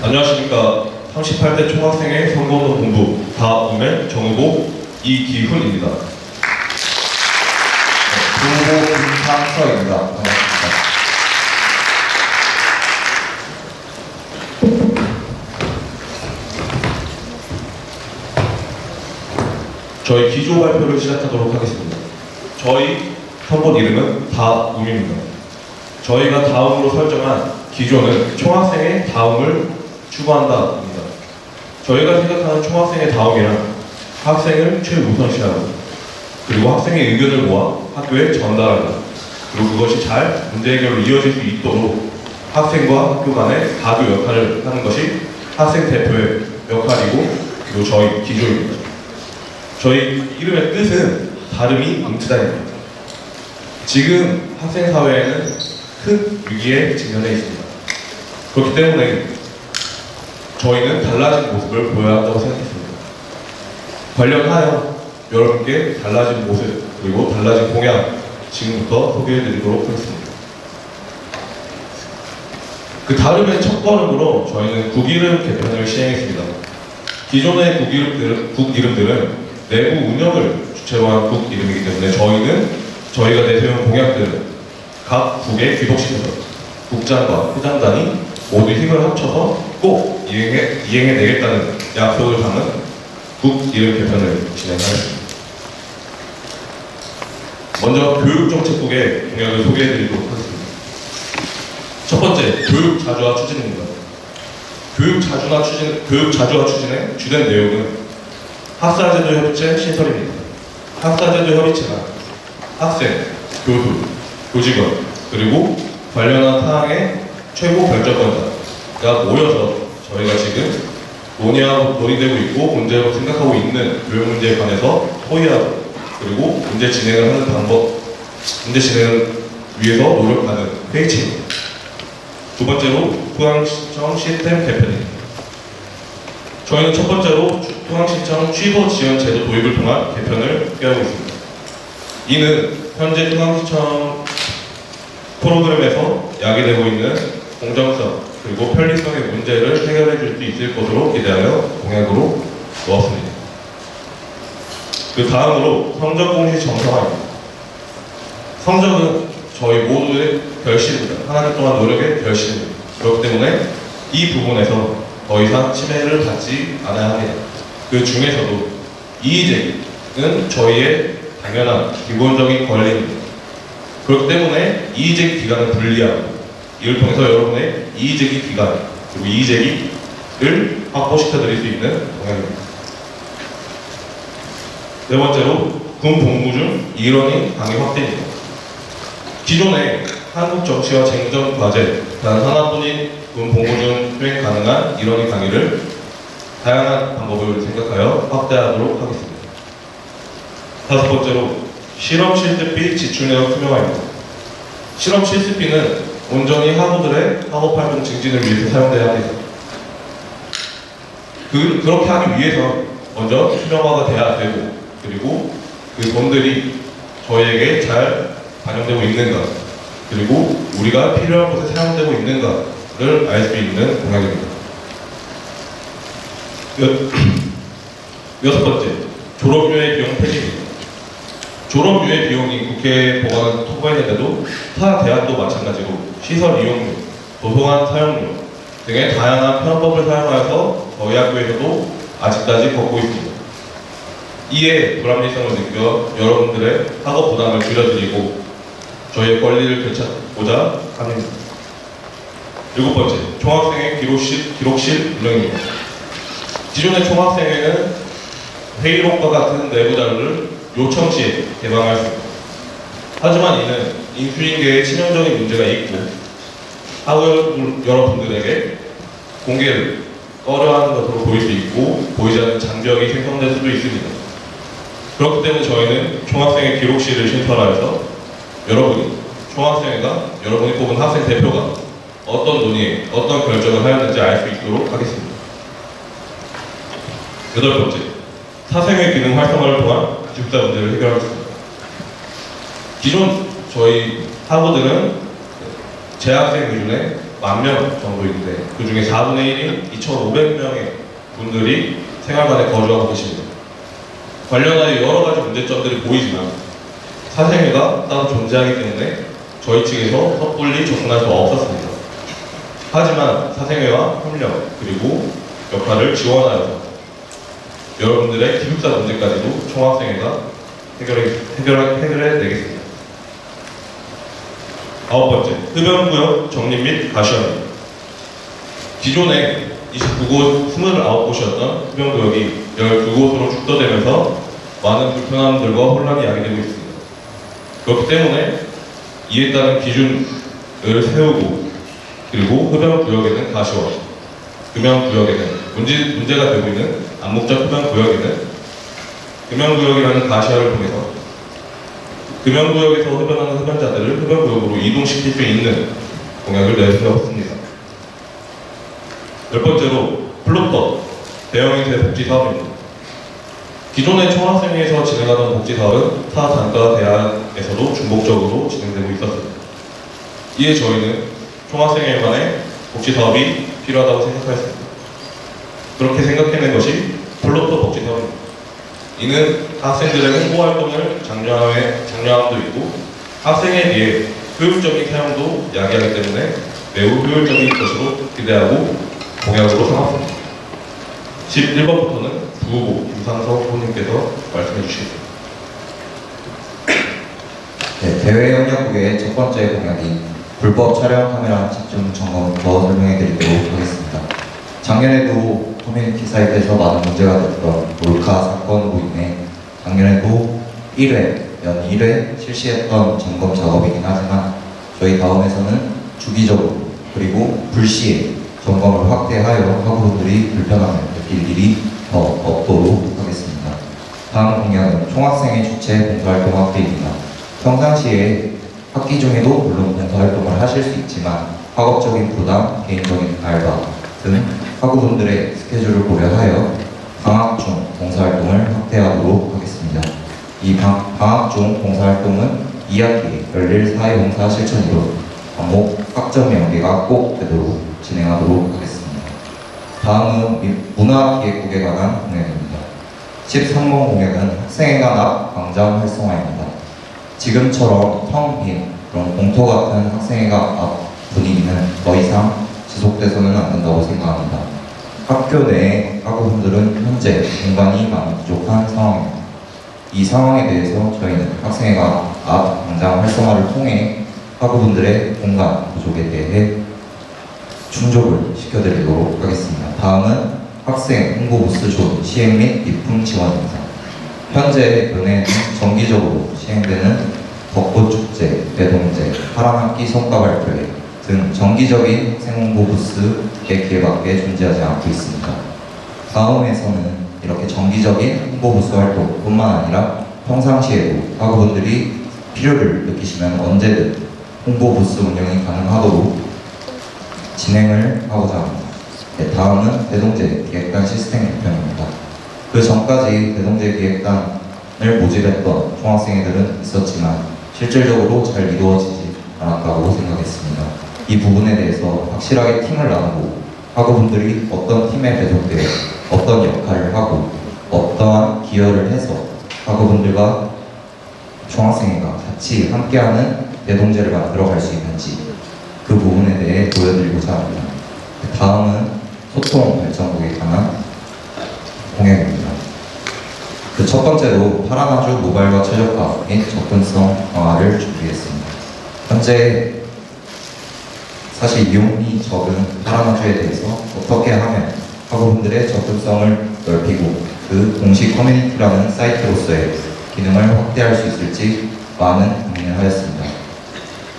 안녕하십니까. 38대 총학생회 선거운동 본부 다음의 정후보 이기훈입니다. 부후보 김상서입니다. 반갑습니다. 저희 기조 발표를 시작하도록 하겠습니다. 저희 선본 이름은 다음입니다. 저희가 다음으로 설정한 기조는 총학생의 다음을 추구한다입니다. 저희가 생각하는 총학생의 다음이란 학생을 최우선시하고 그리고 학생의 의견을 모아 학교에 전달한다. 그리고 그것이 잘 문제 해결로 이어질 수 있도록 학생과 학교 간의 가교 역할을 하는 것이 학생 대표의 역할이고 그리고 저희 기조입니다. 저희 이름의 뜻은 다름이 뭉치다입니다. 지금 학생 사회에는 큰 위기에 직면해 있습니다. 그렇기 때문에 저희는 달라진 모습을 보여야 한다고 생각했습니다. 관련하여 여러분께 달라진 모습 그리고 달라진 공약 지금부터 소개해드리도록 하겠습니다. 그 다름의 첫걸음으로 저희는 국이름 개편을 시행했습니다. 기존의 국 이름들은 내부 운영을 주체로 한 국 이름이기 때문에 저희가 내세운 공약들은 각 국에 귀속시켜서 국장과 회장단이 모두 힘을 합쳐서 꼭 이행해내겠다는 약속을 담은 국 이름 개편을 진행하였습니다. 먼저 교육정책국의 공약을 소개해드리도록 하겠습니다. 첫 번째, 교육 자주화 추진입니다. 교육 자주화 추진의 주된 내용은 학사제도 협의체 신설입니다. 학사제도 협의체가 학생, 교수, 교직원, 그리고 관련한 사항의 최고 결정권자가 모여서 저희가 지금 논의되고 있고 문제로 생각하고 있는 교육 문제에 관해서 토의하고 그리고 문제 진행을 하는 방법, 문제 진행을 위해서 노력하는 회의체입니다. 두 번째로 중앙시청 시스템 개편입니다. 저희는 첫 번째로 중앙시청 취소 지원 제도 도입을 통한 개편을 꾀하고 있습니다. 이는 현재 중앙시청 프로그램에서 야기되고 있는 공정성 그리고 편리성의 문제를 해결해 줄 수 있을 것으로 기대하여 공약으로 놓았습니다. 그 다음으로 성적 공시 정상화입니다. 성적은 저희 모두의 결실입니다. 하나님 동안 노력의 결실입니다. 그렇기 때문에 이 부분에서 더 이상 침해를 받지 않아야 합니다. 그 중에서도 이의제기는 저희의 당연한 기본적인 권리입니다. 그렇기 때문에 이의제기 기간을 분리하고 이를 통해서 여러분의 이의제기 기간 그리고 이의제기를 확보시켜드릴 수 있는 공약입니다. 네 번째로 군 복무 중 이론인 강의 확대입니다. 기존의 한국 정치와 쟁점 과제 단 하나뿐인 군 복무 중 수행 가능한 이론인 강의를 다양한 방법을 생각하여 확대하도록 하겠습니다. 다섯 번째로 실험 실습비 지출 내역 투명화입니다. 실험 실습비는 온전히 학우들의 학업 활동 증진을 위해서 사용돼야 합니다. 그렇게 하기 위해서 먼저 투명화가 돼야 되고 그리고 그 돈들이 저희에게 잘 반영되고 있는가 그리고 우리가 필요한 곳에 사용되고 있는가를 알 수 있는 공약입니다. 여섯 번째, 졸업유예 비용 폐지입니다. 졸업유예 비용이 국회에 보관 통과했는데도 타 대학도 마찬가지로 시설 이용료, 도서관 사용료 등의 다양한 편법을 사용하여서 저희 학교에서도 아직까지 겪고 있습니다. 이에 불합리성을 느껴 여러분들의 학업 부담을 줄여드리고 저희의 권리를 되찾고자 합니다. 일곱 번째, 총학생회 기록실 운영입니다. 기존의 총학생회는 회의록과 같은 내부 자료를 요청 시에 개방할 수 있습니다. 하지만 이는 인수인계에 치명적인 문제가 있고 학우 여러분들에게 공개를 꺼려하는 것으로 보일 수 있고 보이지 않는 장벽이 생성될 수도 있습니다. 그렇기 때문에 저희는 총학생회 기록실을 신설하여서 총학생회가 여러분이 뽑은 학생 대표가 어떤 논의에 어떤 결정을 하였는지 알 수 있도록 하겠습니다. 여덟 번째, 사생의 기능 활성화를 통한 기숙사 문제를 해결하겠습니다. 기존 저희 학우들은 재학생 기준에 10,000명 정도인데 그 중에 4분의 1인 2,500명의 분들이 생활관에 거주하고 계십니다. 관련하여 여러 가지 문제점들이 보이지만 사생회가 따로 존재하기 때문에 저희 측에서 섣불리 접근할 수 없었습니다. 하지만 사생회와 협력 그리고 역할을 지원하여서 여러분들의 기숙사 문제까지도 총학생회가 해결해내겠습니다. 9번째, 흡연구역 정립 및 가시화입니다. 기존에 29곳, 29곳이었던 흡연구역이 12곳으로 축소되면서 많은 불편함들과 혼란이 야기되고 있습니다. 그렇기 때문에 이에 따른 기준을 세우고 그리고 흡연구역에는 가시화, 금연구역에는 문제가 되고 있는 암묵적 흡연구역에는 금연구역이라는 가시화를 통해서 금연구역에서 흡연하는 흡연자들을 흡연구역으로 이동시킬 수 있는 공약을 내세웠습니다. 10번째로 플로터 대형인쇄 복지 사업입니다. 기존의 총학생회에서 진행하던 복지 사업은 타 단과 대학에서도 중복적으로 진행되고 있었습니다. 이에 저희는 총학생회만의 복지 사업이 필요하다고 생각하였습니다. 그렇게 생각해낸 것이 플로터 복지 사업입니다. 이는 학생들의 홍보 활동을 장려함도 있고 학생에 비해 효율적인 사용도 야기하기 때문에 매우 효율적인 것으로 기대하고 공약으로 삼았습니다. 11번부터는 부후보 김상석 후보님께서 말씀해 주시겠습니다. 네, 대외협력국의 첫 번째 공약인 불법 촬영 카메라 집중 점검부터 설명해 드리도록 하겠습니다. 작년에도 커뮤니티 사이트에서 많은 문제가 됐던 몰카 사건으로 인해 작년에도 1회, 연 1회 실시했던 점검 작업이긴 하지만 저희 다음에서는 주기적으로 그리고 불시에 점검을 확대하여 학우분들이 불편함을 느낄 일이 더 없도록 하겠습니다. 다음 공약은 총학생회 주최 봉사활동 확대입니다. 평상시에 학기 중에도 물론 봉사활동을 하실 수 있지만 학업적인 부담, 개인적인 알바 등 학우분들의 스케줄을 고려하여 방학 중 봉사활동을 확대하도록 하겠습니다. 이 방학 중 봉사활동은 2학기 열릴 사회봉사 실천으로 과목 학점 연계가 꼭 되도록 진행하도록 하겠습니다. 다음은 문화기획국에 관한 공약입니다. 13번 공약은 학생회 간 앞 광장 활성화입니다. 지금처럼 텅 빈 그런 공터 같은 학생회가 앞 분위기는 더 이상 지속돼서는 안 된다고 생각합니다. 학교 내 학우분들은 현재 공간이 많이 부족한 상황입니다. 이 상황에 대해서 저희는 학생회가 앞 광장 활성화를 통해 학우분들의 공간 부족에 대해 충족을 시켜드리도록 하겠습니다. 다음은 학생 홍보 부스 조직 시행 및 입품 지원입니다. 현재 연회에는 정기적으로 시행되는 벚꽃축제, 대동제, 파란학기 성과 발표회 등 정기적인 학생 홍보 부스의 기회밖에 존재하지 않고 있습니다. 다음에서는 이렇게 정기적인 홍보 부스 활동뿐만 아니라 평상시에도 학우분들이 필요를 느끼시면 언제든 홍보 부스 운영이 가능하도록 진행을 하고자 합니다. 네, 다음은 대동제 기획단 시스템 개편입니다. 그 전까지 대동제 기획단을 모집했던 총학생회들은 있었지만 실질적으로 잘 이루어지지 않았다고 생각했습니다. 이 부분에 대해서 확실하게 팀을 나누고 학우분들이 어떤 팀에 배속되어 어떤 역할을 하고 어떠한 기여를 해서 학우분들과 총학생회가 같이 함께하는 대동제를 만들어갈 수 있는지 그 부분에 대해 보여드리고자 합니다. 다음은 소통 발전국에 관한 공약입니다. 그 첫 번째로 파란아주 모바일화 최적화 및 접근성 강화를 준비했습니다. 현재 사실 이용이 적은 파란아주에 대해서 어떻게 하면 학우분들의 접근성을 넓히고 그 공식 커뮤니티라는 사이트로서의 기능을 확대할 수 있을지 많은 고민을 하였습니다.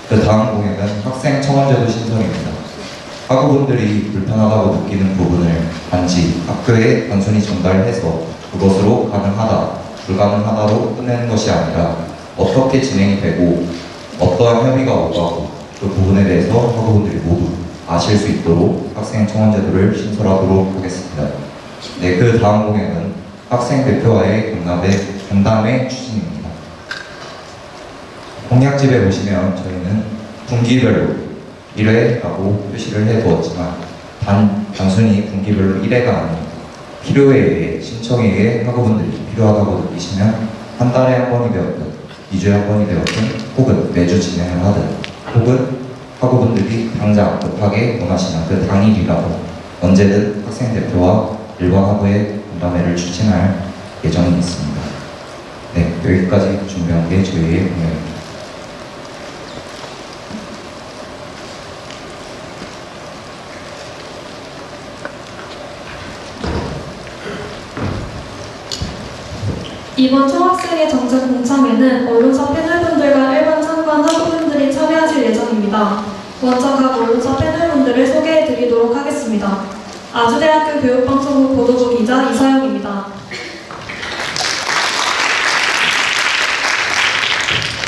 그 다음 공약은 학생 청원제도 신설입니다. 학우분들이 불편하다고 느끼는 부분을 단지 학교에 단순히 전달해서 그것으로 가능하다, 불가능하다로 끝내는 것이 아니라 어떻게 진행이 되고 어떠한 협의가 오가고 그 부분에 대해서 학우분들이 모두 아실 수 있도록 학생 청원제도를 신설하도록 하겠습니다. 네, 그 다음 공약은 학생 대표와의 간담회 추진입니다. 공약집에 보시면 저희는 분기별로 1회라고 표시를 해두었지만 단순히 분기별로 1회가 아닌 필요에 의해 신청에 의해 학우분들이 필요하다고 느끼시면 한 달에 한 번이 되었든 2주에 한 번이 되었든 혹은 매주 진행을 하든 혹은 학우분들이 당장 급하게 원하시는 그 당일이라도 언제든 학생 대표와 일반 학우의 간담회를 추진할 예정이 있습니다. 네, 여기까지 준비한 게 저희의 공약입니다. 이번 총학생회 정책 공청회는 언론사 패널분들과 일반 참관 학우분들이 참여하실 예정입니다. 먼저 각 언론사 패널분들을 소개해드리도록 하겠습니다. 아주대학교 교육방송국 보도부 기자 이서영입니다.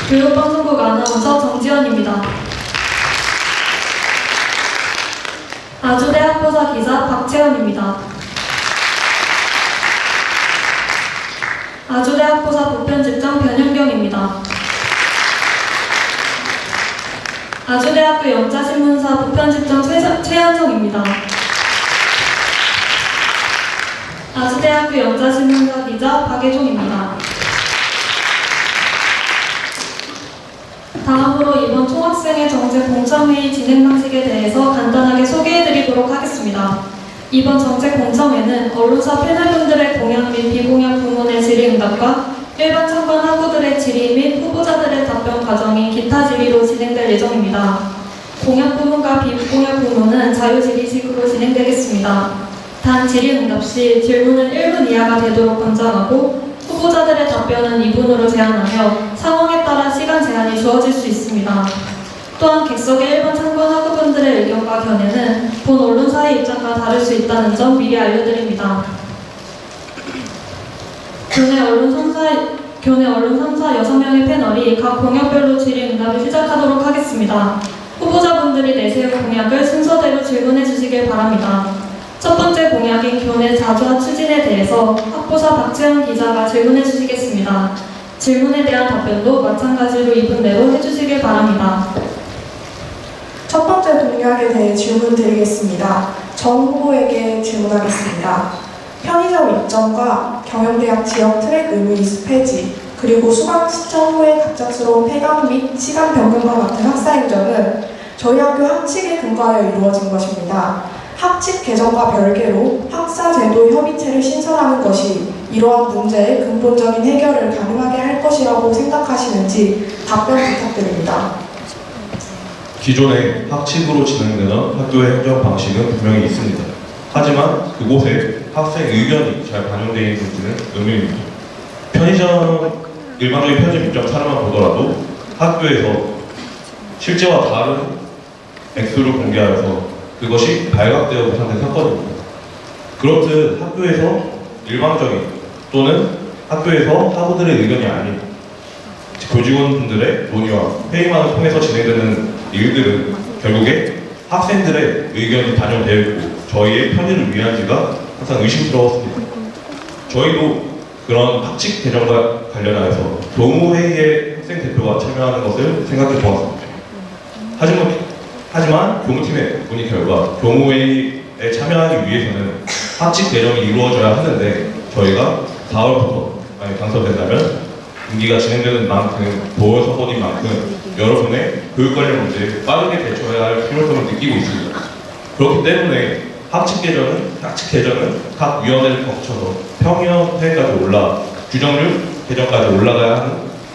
교육방송국 아나운서 정지연입니다. 아주대학보사 기자 박채연입니다. 아주대학보사 부편집장 변현경입니다. 아주대학교 영자신문사 부편집장 최한성입니다. 아주대학교 영자신문사 기자 박예종입니다. 다음으로 이번 총학생회 정책 공청회의 진행 방식에 대해서 간단하게 소개해드리도록 하겠습니다. 이번 정책 공청회는 언론사 패널분들의 공약 및 비공약 부문의 질의응답과 일반 참관 학우들의 질의 및 후보자들의 답변 과정이 기타 질의로 진행될 예정입니다. 공약 부문과 비공약 부문은 자유질의식으로 진행되겠습니다. 단 질의응답 시 질문은 1분 이하가 되도록 권장하고 후보자들의 답변은 2분으로 제한하며 상황에 따라 시간 제한이 주어질 수 있습니다. 또한 객석의 일반 참관 학우분들의 의견과 견해는 본 언론사의 입장과 다를 수 있다는 점 미리 알려드립니다. 교내 언론 3사 6명의 패널이 각 공약별로 질의응답을 시작하도록 하겠습니다. 후보자분들이 내세운 공약을 순서대로 질문해 주시길 바랍니다. 첫 번째 공약인 교내 자주화 추진에 대해서 학보사 박지현 기자가 질문해 주시겠습니다. 질문에 대한 답변도 마찬가지로 2분 내로 해주시길 바랍니다. 첫 번째 공약에 대해 질문 드리겠습니다. 정 후보에게 질문하겠습니다. 편의점 입점과 경영대학 지역 트랙 의무 이수 폐지, 그리고 수강 신청 후에 갑작스러운 폐강 및 시간 변경과 같은 학사 행정은 저희 학교 학칙에 근거하여 이루어진 것입니다. 학칙 개정과 별개로 학사제도 협의체를 신설하는 것이 이러한 문제의 근본적인 해결을 가능하게 할 것이라고 생각하시는지 답변 부탁드립니다. 기존에 학칙으로 진행되는 학교의 행정 방식은 분명히 있습니다. 하지만 그곳에 학생 의견이 잘 반영되어 있는지는 의문입니다. 일반적인 편의점 입점 사례만 보더라도 학교에서 실제와 다른 액수를 공개하여서 그것이 발각되어 무산된 사건입니다. 그렇듯 학교에서 일방적인 또는 학교에서 학우들의 의견이 아닌 교직원분들의 논의와 회의만을 통해서 진행되는 일들은 결국에 학생들의 의견이 반영되어 있고 저희의 편의를 위한지가 항상 의심스러웠습니다. 저희도 그런 학칙 개정과 관련하여서 교무회의에 학생 대표가 참여하는 것을 생각해 보았습니다. 하지만 교무팀의 문의 결과 교무회의에 참여하기 위해서는 학칙 개정이 이루어져야 하는데 저희가 4월부터 만약 당선된다면 임기가 진행되는 만큼 도어 선거인 만큼 여러분의 교육 관련 문제에 빠르게 대처해야 할 필요성을 느끼고 있습니다. 그렇기 때문에 학칙 개정은 각 위원회를 거쳐서 평의원회까지 규정률 개정까지 올라가야 하는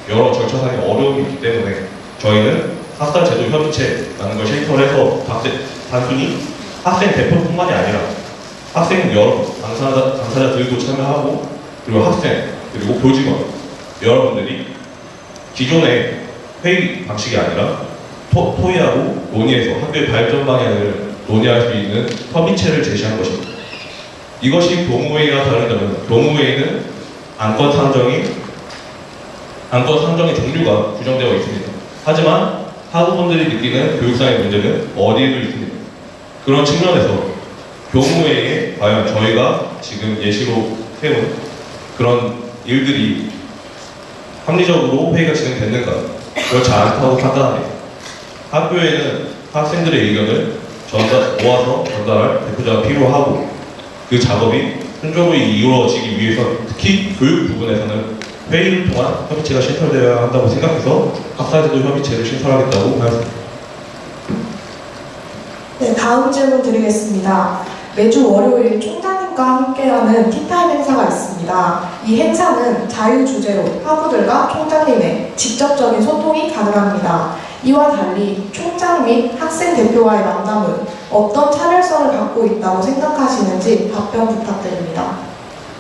여러 절차상의 어려움이 있기 때문에 저희는 학사제도 협의체라는 걸 신설해서 단순히 학생 대표뿐만이 아니라 학생 여러 당사자들도 참여하고 그리고 학생 그리고 교직원 여러분들이 기존의 회의 방식이 아니라 토의하고 논의해서 학교의 발전 방향을 논의할 수 있는 협의체를 제시한 것입니다. 이것이 교무회의와 다른 점은 교무회의는 안건 상정의 종류가 규정되어 있습니다. 하지만 학우분들이 느끼는 교육상의 문제는 어디에도 있습니다. 그런 측면에서 교무회의에 과연 저희가 지금 예시로 세운 그런 일들이 합리적으로 회의가 진행됐는가 그렇지 않다고 판단합니다. 학교에는 학생들의 의견을 모아서 전달할 대표자가 필요하고 그 작업이 순조로이 이루어지기 위해서 특히 교육 부분에서는 회의를 통한 협의체가 신설되어야 한다고 생각해서 학사제도 협의체를 신설하겠다고 하였습니다. 네, 다음 질문 드리겠습니다. 매주 월요일 총장님과 함께하는 티타임 행사가 있습니다. 이 행사는 자유주제로 학우들과 총장님의 직접적인 소통이 가능합니다. 이와 달리 총장 및 학생 대표와의 만남은 어떤 차별성을 갖고 있다고 생각하시는지 답변 부탁드립니다.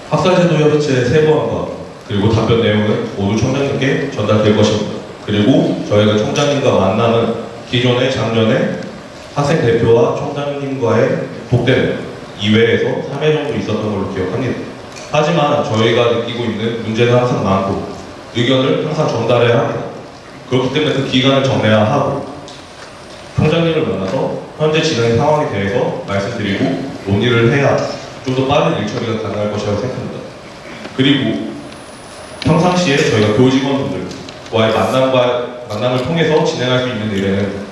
학사제도 협의체 세부안과 그리고 답변 내용은 모두 총장님께 전달될 것입니다. 그리고 저희가 총장님과 만남은 기존에 작년에 학생 대표와 총장님과의 독대는 2회에서 3회 정도 있었던 걸로 기억합니다. 하지만 저희가 느끼고 있는 문제는 항상 많고 의견을 항상 전달해야 합니다. 그렇기 때문에 그 기간을 정해야 하고 총장님을 만나서 현재 진행 상황에 대해서 말씀드리고 논의를 해야 좀 더 빠른 일처리가 가능할 것이라고 생각합니다. 그리고 평상시에 저희가 교직원분들과의 만남을 통해서 진행할 수 있는 일에는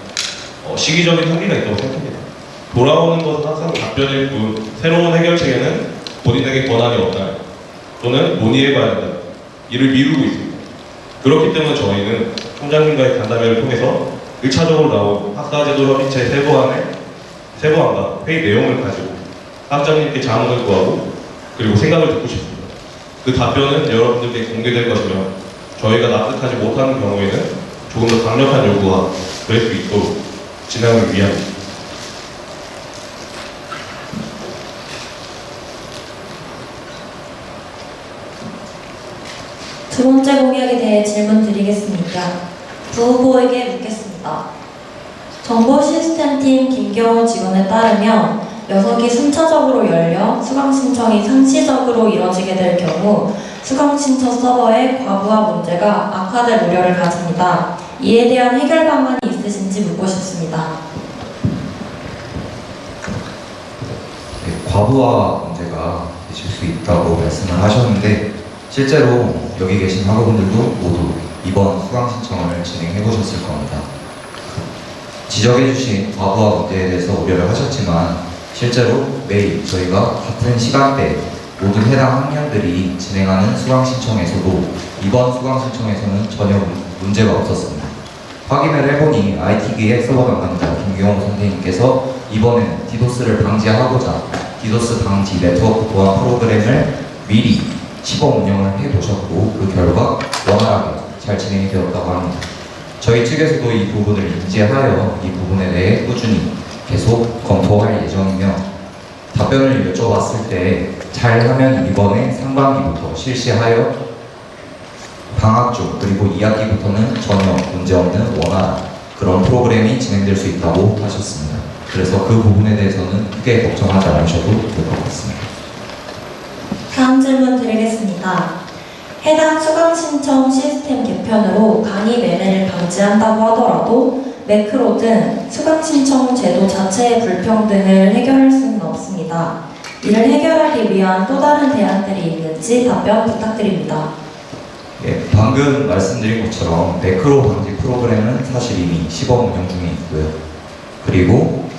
시기적인 한계가 있다고 생각합니다. 돌아오는 것은 항상 답변일 뿐 새로운 해결책에는 본인에게 권한이 없나요? 또는 논의해봐야 한다. 이를 미루고 있습니다. 그렇기 때문에 저희는 총장님과의 간담회를 통해서 1차적으로 나온 학사제도 협의체 세부안과 회의 내용을 가지고 학장님께 자문을 구하고 그리고 생각을 듣고 싶습니다. 그 답변은 여러분들께 공개될 것이며 저희가 납득하지 못하는 경우에는 조금 더 강력한 요구가 될 수 있도록 진행을 위합니다. 두 번째 공약에 대해 질문 드리겠습니다. 부 후보에게 묻겠습니다. 정보시스템팀 김경호 직원에 따르면 녀석이 순차적으로 열려 수강 신청이 상시적으로 이뤄지게 될 경우 수강 신청 서버의 과부하 문제가 악화될 우려를 가집니다. 이에 대한 해결 방안이 있으신지 묻고 싶습니다. 네, 과부하 문제가 있을 수 있다고 말씀을 하셨는데 실제로 여기 계신 학우분들도 모두 이번 수강 신청을 진행해 보셨을 겁니다. 지적해 주신 과부하 문제에 대해서 우려를 하셨지만 실제로 매일 저희가 같은 시간대에 모든 해당 학년들이 진행하는 수강 신청에서도 이번 수강 신청에서는 전혀 문제가 없었습니다. 확인을 해보니 IT기획 서버 담당자 김경호 선생님께서 이번에는 디도스를 방지하고자 디도스 방지 네트워크 보안 프로그램을 미리 시범 운영을 해보셨고 그 결과 원활하게 잘 진행이 되었다고 합니다. 저희 측에서도 이 부분을 인지하여 이 부분에 대해 꾸준히 계속 검토할 예정이며 답변을 여쭤봤을 때 잘하면 이번에 상반기부터 실시하여 방학 중 그리고 2학기부터는 전혀 문제없는 원활한 그런 프로그램이 진행될 수 있다고 하셨습니다. 그래서 그 부분에 대해서는 크게 걱정하지 않으셔도 될 것 같습니다. 다음 질문 드리겠습니다. 해당 수강 신청 시스템 개편으로 강의 매매를 방지한다고 하더라도 매크로 등 수강 신청 제도 자체의 불평등을 해결할 수는 없습니다. 이를 해결하기 위한 또 다른 대안들이 있는지 답변 부탁드립니다. 예, 방금 말씀드린 것처럼 매크로 방지 프로그램은 사실 이미 시범 운영 중에 있고요. 그리고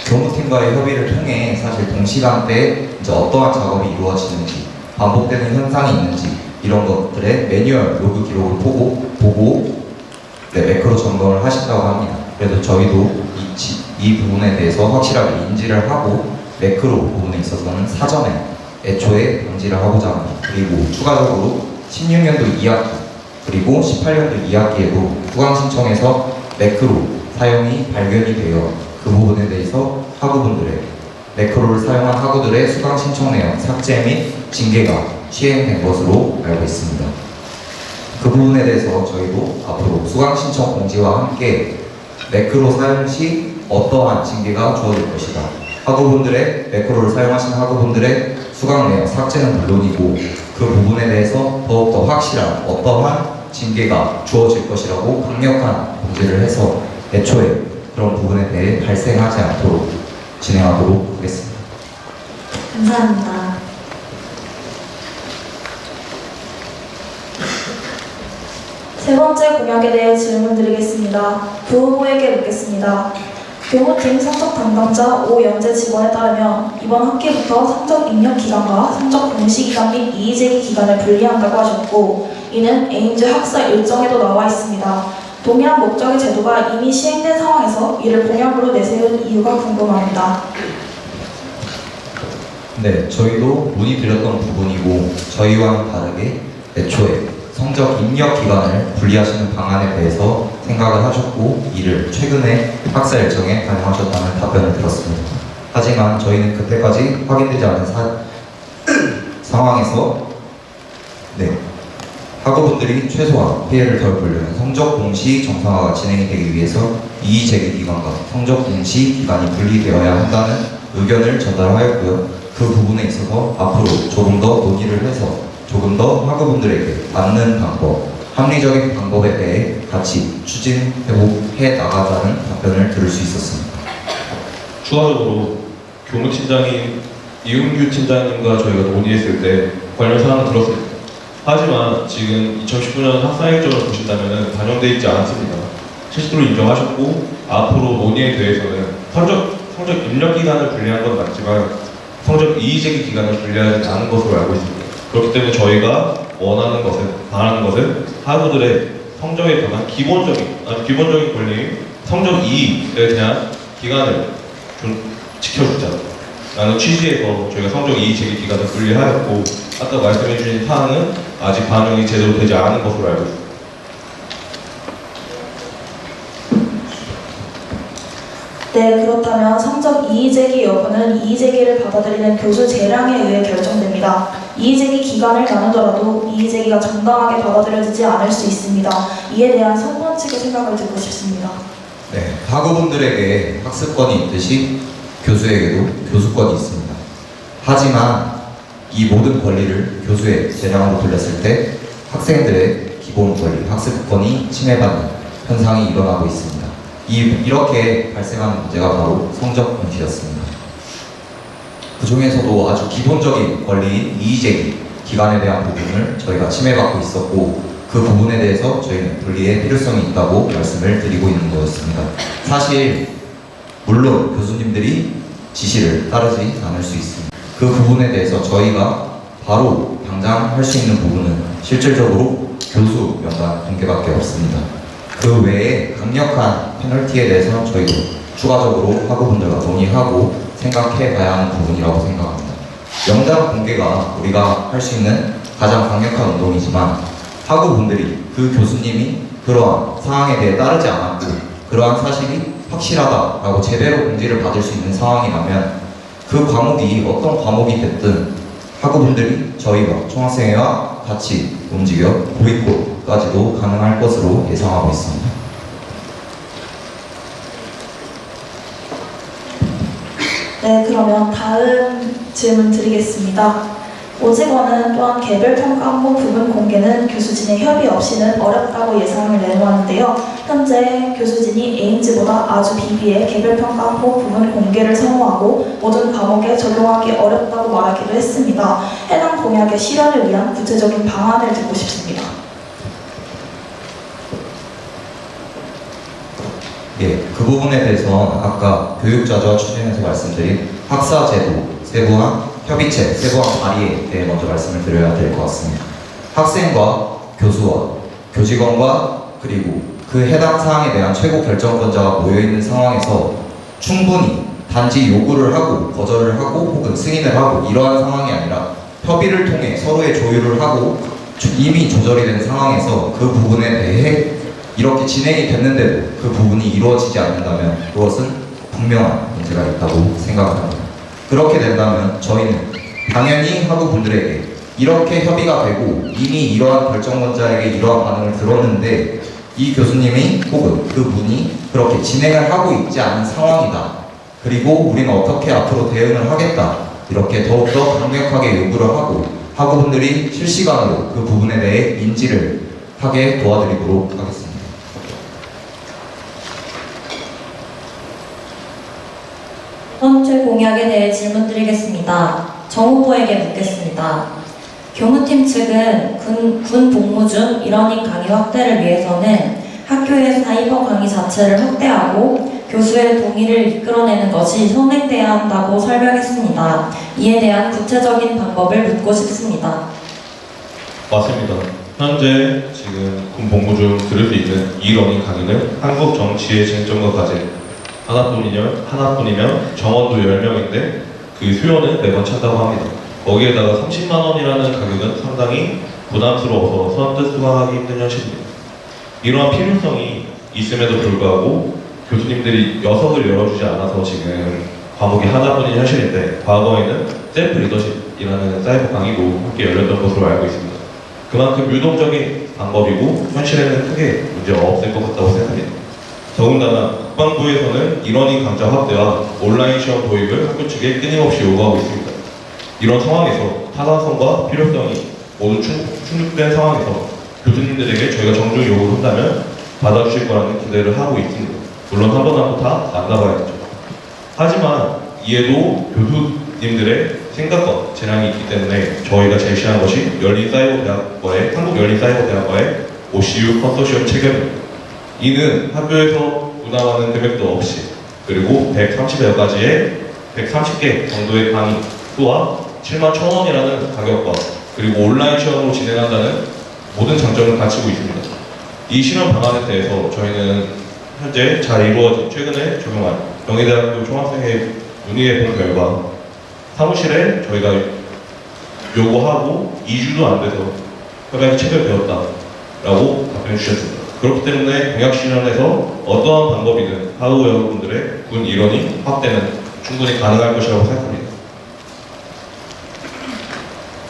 교무팀과의 협의를 통해 사실 동시간대에 이제 어떠한 작업이 이루어지는지 반복되는 현상이 있는지 이런 것들의 매뉴얼 로그 기록을 보고 네, 매크로 점검을 하신다고 합니다. 그래서 저희도 이 부분에 대해서 확실하게 인지를 하고 매크로 부분에 있어서는 사전에 애초에 방지를 하고자 합니다. 그리고 추가적으로 16년도 2학기 그리고 18년도 2학기에도 수강 신청에서 매크로 사용이 발견이 되어 그 부분에 대해서 학우분들의 매크로를 사용한 학우들의 수강 신청 내용 삭제 및 징계가 시행된 것으로 알고 있습니다. 그 부분에 대해서 저희도 앞으로 수강 신청 공지와 함께 매크로 사용 시 어떠한 징계가 주어질 것이다. 학우분들의 매크로를 사용하신 학우분들의 수강 내용 삭제는 물론이고 그 부분에 대해서 더욱더 확실한 어떠한 징계가 주어질 것이라고 강력한 공지를 해서 애초에 그런 부분에 대해 발생하지 않도록 진행하도록 하겠습니다. 감사합니다. 세 번째 공약에 대해 질문 드리겠습니다. 부후보에게 묻겠습니다. 교무팀 성적 담당자 오연재 직원에 따르면 이번 학기부터 성적 입력 기간과 성적 공시 기간 및 이의제기 기간을 분리한다고 하셨고, 이는 에임즈 학사 일정에도 나와 있습니다. 동일한 목적의 제도가 이미 시행된 상황에서 이를 공약으로 내세운 이유가 궁금합니다. 네, 저희도 문의드렸던 부분이고 저희와는 다르게 애초에 성적 입력 기간을 분리하시는 방안에 대해서 생각을 하셨고 이를 최근에 학사 일정에 반영하셨다는 답변을 들었습니다. 하지만 저희는 그때까지 확인되지 않은 상황에서 학우분들이 최소한 피해를 덜 보려면 성적 공시 정상화가 진행이 되기 위해서 이의 제기 기간과 성적 공시 기간이 분리되어야 한다는 의견을 전달하였고요. 그 부분에 있어서 앞으로 조금 더 논의를 해서 조금 더 학우분들에게 맞는 방법, 합리적인 방법에 대해 같이 추진해 나가자는 답변을 들을 수 있었습니다. 추가적으로 교무팀장인 이은규 팀장님과 저희가 논의했을 때 관련 사항을 들었습니다. 하지만 지금 2019년 학사 일정을 보신다면 반영되어 있지 않습니다. 실수로 인정하셨고 앞으로 논의에 대해서는 성적 입력 기간을 분리한 건 맞지만 성적 이의제기 기간을 분리하지 않은 것으로 알고 있습니다. 그렇기 때문에 저희가 바라는 것은 학우들의 성적에 관한 기본적인 권리, 성적 이의에 대한 기간을 좀 지켜주자라는 취지에서 저희가 성적 이의 제기 기간을 분리하였고, 아까 말씀해주신 사항은 아직 반영이 제대로 되지 않은 것으로 알고 있습니다. 네, 그렇다면 성적 이의제기 여부는 이의제기를 받아들이는 교수 재량에 의해 결정됩니다. 이의제기 기간을 나누더라도 이의제기가 정당하게 받아들여지지 않을 수 있습니다. 이에 대한 성무원 측의 생각을 듣고 싶습니다. 네, 학우분들에게 학습권이 있듯이 교수에게도 교수권이 있습니다. 하지만 이 모든 권리를 교수의 재량으로 돌렸을 때 학생들의 기본 권리, 학습권이 침해받는 현상이 일어나고 있습니다. 이렇게 발생하는 문제가 바로 성적 공시였습니다. 그 중에서도 아주 기본적인 권리인 이의제기 기간에 대한 부분을 저희가 침해받고 있었고, 그 부분에 대해서 저희는 분리의 필요성이 있다고 말씀을 드리고 있는 거였습니다. 사실 물론 교수님들이 지시를 따르지 않을 수 있습니다. 그 부분에 대해서 저희가 바로 당장 할 수 있는 부분은 실질적으로 교수 명단 공개밖에 없습니다. 그 외에 강력한 페널티에 대해서 저희도 추가적으로 학우분들과 논의하고 생각해 봐야 하는 부분이라고 생각합니다. 명단 공개가 우리가 할 수 있는 가장 강력한 운동이지만 학우분들이 그 교수님이 그러한 사항에 대해 따르지 않았고 그러한 사실이 확실하다라고 제대로 공지를 받을 수 있는 상황이라면 그 과목이 어떤 과목이 됐든 학우분들이 저희와 총학생회와 같이 움직여 보이콧까지도 가능할 것으로 예상하고 있습니다. 네, 그러면 다음 질문 드리겠습니다. 오직원은 또한 개별평가 항목 부분 공개는 교수진의 협의 없이는 어렵다고 예상을 내놓았는데요. 현재 교수진이 에임즈보다 아주 비비해 개별평가 항목 부분 공개를 선호하고 모든 과목에 적용하기 어렵다고 말하기도 했습니다. 해당 공약의 실현을 위한 구체적인 방안을 듣고 싶습니다. 예, 그 부분에 대해서 아까 교육자조와 추진에서 말씀드린 학사제도, 세부한 협의체, 세부한 발의에 대해 먼저 말씀을 드려야 될 것 같습니다. 학생과 교수와 교직원과 그리고 그 해당 사항에 대한 최고 결정권자가 모여있는 상황에서 충분히 단지 요구를 하고 거절을 하고 혹은 승인을 하고 이러한 상황이 아니라 협의를 통해 서로의 조율을 하고 이미 조절이 된 상황에서 그 부분에 대해 이렇게 진행이 됐는데도 그 부분이 이루어지지 않는다면 그것은 분명한 문제가 있다고 생각합니다. 그렇게 된다면 저희는 당연히 학우분들에게 이렇게 협의가 되고 이미 이러한 결정권자에게 이러한 반응을 들었는데 이 교수님이 혹은 그 분이 그렇게 진행을 하고 있지 않은 상황이다. 그리고 우리는 어떻게 앞으로 대응을 하겠다. 이렇게 더욱더 강력하게 요구를 하고 학우분들이 실시간으로 그 부분에 대해 인지를 하게 도와드리도록 하겠습니다. 첫 번째 공약에 대해 질문 드리겠습니다. 정 후보에게 묻겠습니다. 교무팀 측은 군 복무 중 이러닝 강의 확대를 위해서는 학교의 사이버 강의 자체를 확대하고 교수의 동의를 이끌어내는 것이 선행돼야 한다고 설명했습니다. 이에 대한 구체적인 방법을 묻고 싶습니다. 맞습니다. 현재 지금 군 복무 중 들을 수 있는 이러닝 강의는 한국 정치의 쟁점과 과제 하나뿐이면 정원도 10명인데 그 수요는 매번 찬다고 합니다. 거기에다가 30만 원이라는 가격은 상당히 부담스러워서 선뜻 수강하기 힘든 현실입니다. 이러한 필요성이 있음에도 불구하고 교수님들이 녀석을 열어주지 않아서 지금 과목이 하나뿐인 현실인데 과거에는 셀프 리더십이라는 사이버 강의도 함께 열렸던 것으로 알고 있습니다. 그만큼 유동적인 방법이고 현실에는 크게 문제가 없을 것 같다고 생각합니다. 더군다나 국방부에서는 이러닝 강좌 확대와 온라인 시험 도입을 학교 측에 끊임없이 요구하고 있습니다. 이런 상황에서 타당성과 필요성이 모두 충족된 상황에서 교수님들에게 저희가 정중 요구를 한다면 받아주실 거라는 기대를 하고 있습니다. 물론 한 번 한 번 다 만나봐야겠죠. 하지만 이에도 교수님들의 생각과 재량이 있기 때문에 저희가 제시한 것이 한국 열린사이버대학과의 OCU 컨소시엄 체결입니다. 이는 학교에서 부담하는 금액도 없이 그리고 130개 정도의 강의 수와 7만 1,000원이라는 가격과 그리고 온라인 시험으로 진행한다는 모든 장점을 갖추고 있습니다. 이 실험 방안에 대해서 저희는 현재 잘 이루어진 최근에 적용한 경희대학교 총학생회 문의해 본 결과 사무실에 저희가 요구하고 2주도 안 돼서 협약이 체결되었다라고 답변해 주셨습니다. 그렇기 때문에 공약 실현에서 어떠한 방법이든 하우 여러분들의 군 일원이 확대는 충분히 가능할 것이라고 생각합니다.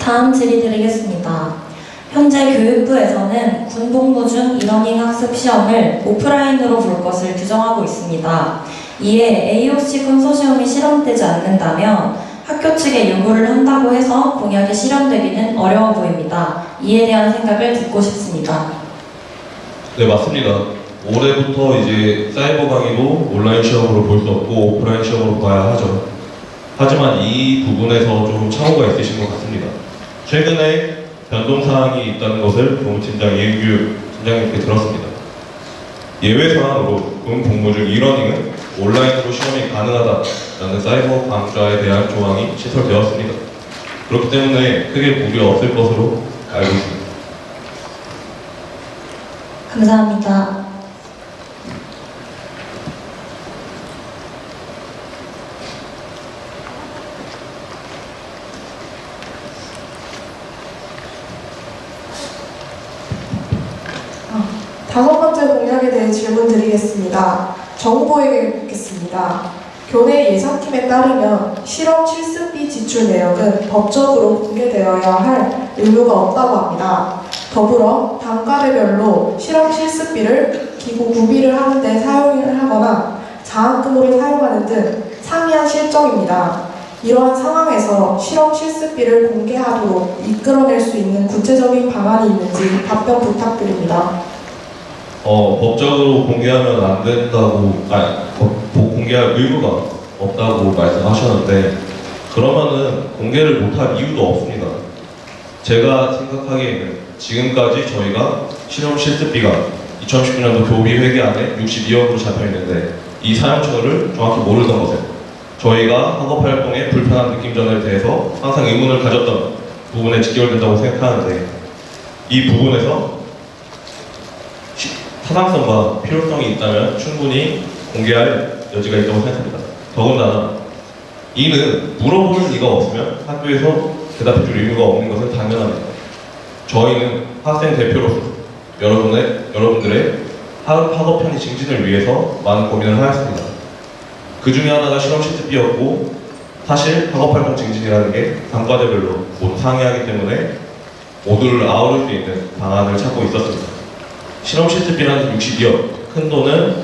다음 질의 드리겠습니다. 현재 교육부에서는 군 복무 중 이러닝 학습 시험을 오프라인으로 볼 것을 규정하고 있습니다. 이에 AOC 컨소시엄이 실현되지 않는다면 학교 측에 요구를 한다고 해서 공약이 실현되기는 어려워 보입니다. 이에 대한 생각을 듣고 싶습니다. 네, 맞습니다. 올해부터 이제 사이버 강의도 온라인 시험으로 볼 수 없고 오프라인 시험으로 봐야 하죠. 하지만 이 부분에서 좀 착오가 있으신 것 같습니다. 최근에 변동사항이 있다는 것을 교무팀장 이은규 팀장님께 들었습니다. 예외 사항으로 군 복무 중 이러닝은 온라인으로 시험이 가능하다라는 사이버 강좌에 대한 조항이 시설되었습니다. 그렇기 때문에 크게 무리 없을 것으로 알고 있습니다. 감사합니다. 다섯 번째 공약에 대해 질문 드리겠습니다. 정부에게 묻겠습니다. 교내 예산팀에 따르면 실험 실습비 지출 내역은 법적으로 공개되어야 할 의무가 없다고 합니다. 더불어 단과대별로 실험 실습비를 기부 구비를 하는 데 사용을 하거나 장학금으로 사용하는 등 상이한 실정입니다. 이러한 상황에서 실험 실습비를 공개하도록 이끌어낼 수 있는 구체적인 방안이 있는지 답변 부탁드립니다. 법적으로 공개하면 안 된다고, 공개할 의무가 없다고 말씀하셨는데, 그러면은 공개를 못할 이유도 없습니다. 제가 생각하기에는 지금까지 저희가 실험 실습비가 2019년도 교비 회계안에 62억으로 잡혀 있는데, 이 사용처를 정확히 모르던 것에 저희가 학업 활동에 불편한 느낌전에 대해서 항상 의문을 가졌던 부분에 직결된다고 생각하는데, 이 부분에서 타당성과 필요성이 있다면 충분히 공개할 여지가 있다고 생각합니다. 더군다나 이는 물어보는 이가 없으면 학교에서 대답해줄 의무가 없는 것은 당연합니다. 저희는 학생 대표로서 여러분들의 학업 편의 증진을 위해서 많은 고민을 하였습니다. 그 중에 하나가 실험 실습비였고, 사실 학업 활동 증진이라는 게 단과대별로 모두 상이하기 때문에 모두를 아우를 수 있는 방안을 찾고 있었습니다. 실험 실습비라는 62억, 큰 돈은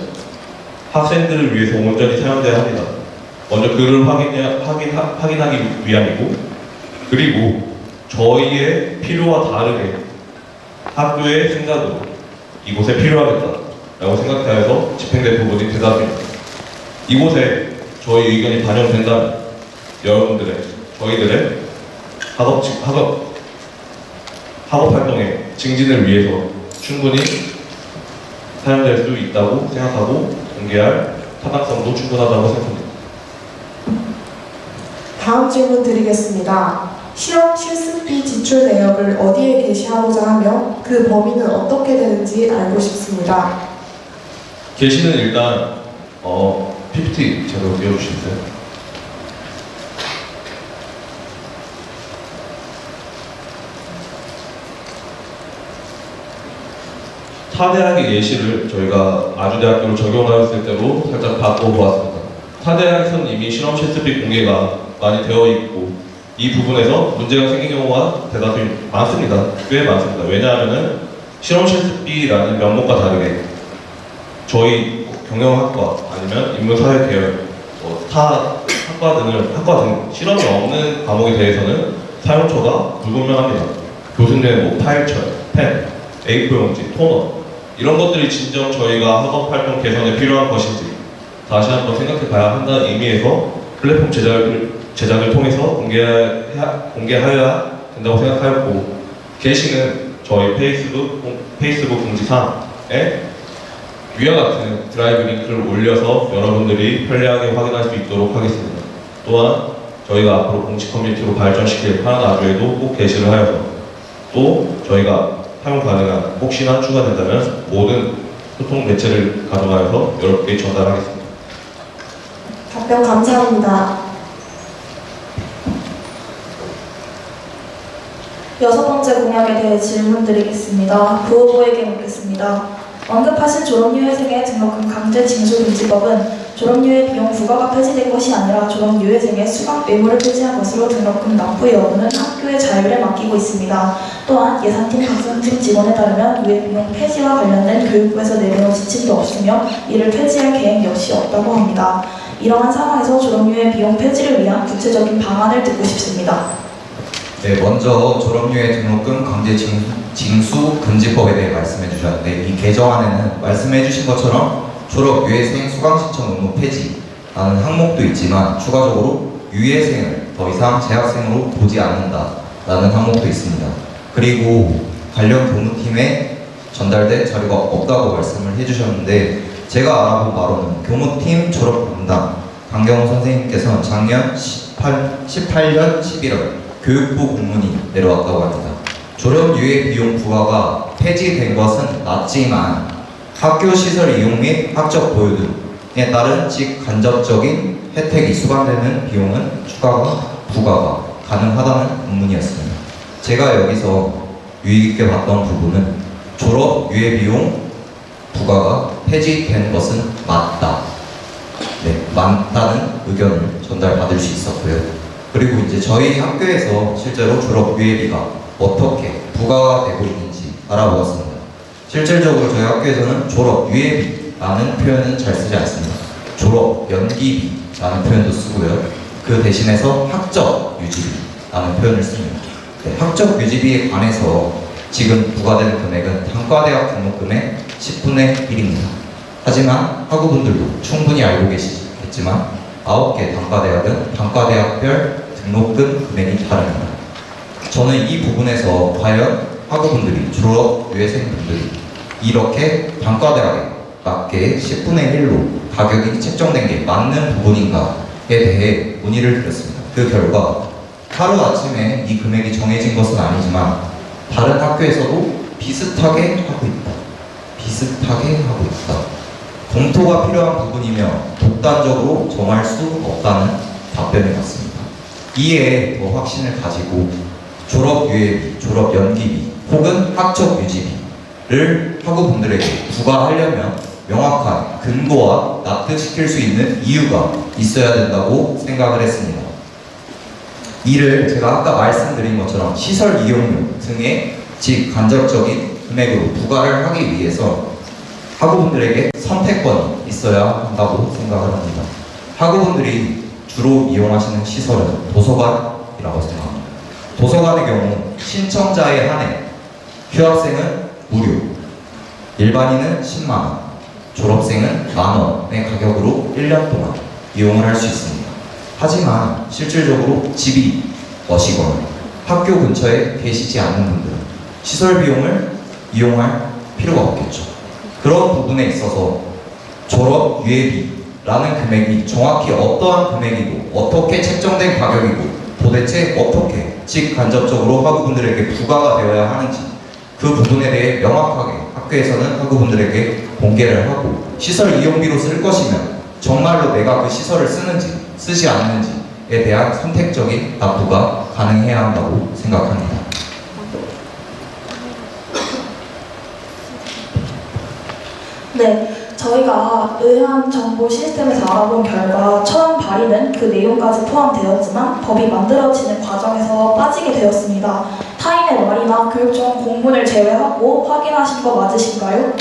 학생들을 위해서 온전히 사용돼야 합니다. 먼저 그를 확인하기 위함이고, 그리고 저희의 필요와 다르게 학교의 생각으로 이곳에 필요하겠다라고 생각하여서 집행된 부분이 대답입니다. 이곳에 저희 의견이 반영된다면 저희들의 학업 활동의 증진을 위해서 충분히 사용될 수 있다고 생각하고 공개할 타당성도 충분하다고 생각합니다. 다음 질문 드리겠습니다. 실험 실습비 지출 내역을 어디에 게시하고자 하며 그 범위는 어떻게 되는지 알고 싶습니다. 게시는 일단 PPT 제대로 띄워주시겠어요? 타대학의 예시를 저희가 아주대학교로 적용하였을 때로 살짝 바꿔보았습니다. 타대학에서는 이미 실험 실습비 공개가 많이 되어 있고 이 부분에서 문제가 생긴 경우가 대다수 많습니다. 꽤 많습니다. 왜냐하면 실험 실습비라는 명목과 다르게 저희 경영학과 아니면 인문사회 계열 타 학과 등 실험이 없는 과목에 대해서는 사용처가 불분명합니다. 교수님의 뭐 파일철, 펜, A4 용지, 토너 이런 것들이 진정 저희가 학업 활동 개선에 필요한 것인지 다시 한번 생각해 봐야 한다는 의미에서 플랫폼 제작을 통해서 공개하여야 된다고 생각하였고, 게시는 저희 페이스북 공지사에 위와 같은 드라이브 링크를 올려서 여러분들이 편리하게 확인할 수 있도록 하겠습니다. 또한 저희가 앞으로 공식 커뮤니티로 발전시킬 파나나주에도 꼭 게시를 하여서 또 저희가 사용 가능한 혹시나 추가된다면 모든 소통 매체를 가동하여서 여러분께 전달하겠습니다. 답변 감사합니다. 6번째 공약에 대해 질문 드리겠습니다. 부후보에게 묻겠습니다. 언급하신 졸업유예생의 등록금 강제 징수 금지법은 졸업유예 비용 부과가 폐지된 것이 아니라 졸업유예생의 수강 의무를 폐지한 것으로 등록금 납부 여부는 학교의 자율에 맡기고 있습니다. 또한 예산팀 각성팀 직원에 따르면 유예 비용 폐지와 관련된 교육부에서 내려온 지침도 없으며 이를 폐지할 계획 역시 없다고 합니다. 이러한 상황에서 졸업유예 비용 폐지를 위한 구체적인 방안을 듣고 싶습니다. 네, 먼저 졸업유예 등록금 강제 징수 금지법에 대해 말씀해 주셨는데, 이 개정안에는 말씀해 주신 것처럼 졸업유예생 수강신청 의무 폐지라는 항목도 있지만 추가적으로 유예생을 더 이상 재학생으로 보지 않는다라는 항목도 있습니다. 그리고 관련 교무팀에 전달된 자료가 없다고 말씀을 해주셨는데, 제가 알아본 바로는 교무팀 졸업 담당 강경호 선생님께서는 작년 18년 11월 교육부 공문이 내려왔다고 합니다. 졸업유예 비용 부과가 폐지된 것은 맞지만 학교 시설 이용 및 학적 보유 등에 따른 직간접적인 혜택이 수반되는 비용은 추가가 부과가 가능하다는 문문이었습니다. 제가 여기서 유의 깊게 봤던 부분은 졸업 유예 비용 부과가 폐지된 것은 맞다. 네, 맞다는 의견을 전달받을 수 있었고요. 그리고 이제 저희 학교에서 실제로 졸업 유예비가 어떻게 부과가 되고 있는지 알아보았습니다. 실질적으로 저희 학교에서는 졸업 유예비라는 표현은 잘 쓰지 않습니다. 졸업 연기비라는 표현도 쓰고요. 그 대신해서 학적 유지비라는 표현을 씁니다. 네, 학적 유지비에 관해서 지금 부과되는 금액은 단과대학 등록금의 10분의 1입니다. 하지만 학우분들도 충분히 알고 계시겠지만 9개 단과대학은 단과대학별 등록금 금액이 다릅니다. 저는 이 부분에서 과연 학우분들이 졸업 유예생분들이 이렇게 단과대학에 맞게 10분의 1로 가격이 책정된 게 맞는 부분인가에 대해 문의를 드렸습니다. 그 결과 하루아침에 이 금액이 정해진 것은 아니지만 다른 학교에서도 비슷하게 하고 있다. 검토가 필요한 부분이며 독단적으로 정할 수 없다는 답변을 받습니다. 이에 더 확신을 가지고 졸업 유예비, 졸업 연기비 혹은 학적 유지비를 학우분들에게 부과하려면 명확한 근거와 납득시킬 수 있는 이유가 있어야 된다고 생각을 했습니다. 이를 제가 아까 말씀드린 것처럼 시설 이용료 등의 직간접적인 금액으로 부과를 하기 위해서 학우분들에게 선택권이 있어야 한다고 생각을 합니다. 학우분들이 주로 이용하시는 시설은 도서관이라고 생각합니다. 도서관의 경우 신청자에 한해 휴학생은 무료, 일반인은 10만원, 졸업생은 만원의 가격으로 1년 동안 이용을 할 수 있습니다. 하지만 실질적으로 집이 머시거나 학교 근처에 계시지 않는 분들은 시설 비용을 이용할 필요가 없겠죠. 그런 부분에 있어서 졸업 유예비라는 금액이 정확히 어떠한 금액이고 어떻게 책정된 가격이고 도대체 어떻게 직간접적으로 학우분들에게 부과가 되어야 하는지 그 부분에 대해 명확하게 학교에서는 학우분들에게 공개를 하고 시설 이용비로 쓸 것이면 정말로 내가 그 시설을 쓰는지 쓰지 않는지에 대한 선택적인 납부가 가능해야 한다고 생각합니다. 네, 저희가 의학 정보 시스템에서 알아본 결과 처음 발의는 그 내용까지 포함되었지만 법이 만들어지는 과정에서 빠지게 되었습니다. 타인의 말이나 교육 중 공문을 제외하고 확인하신 거 맞으신가요?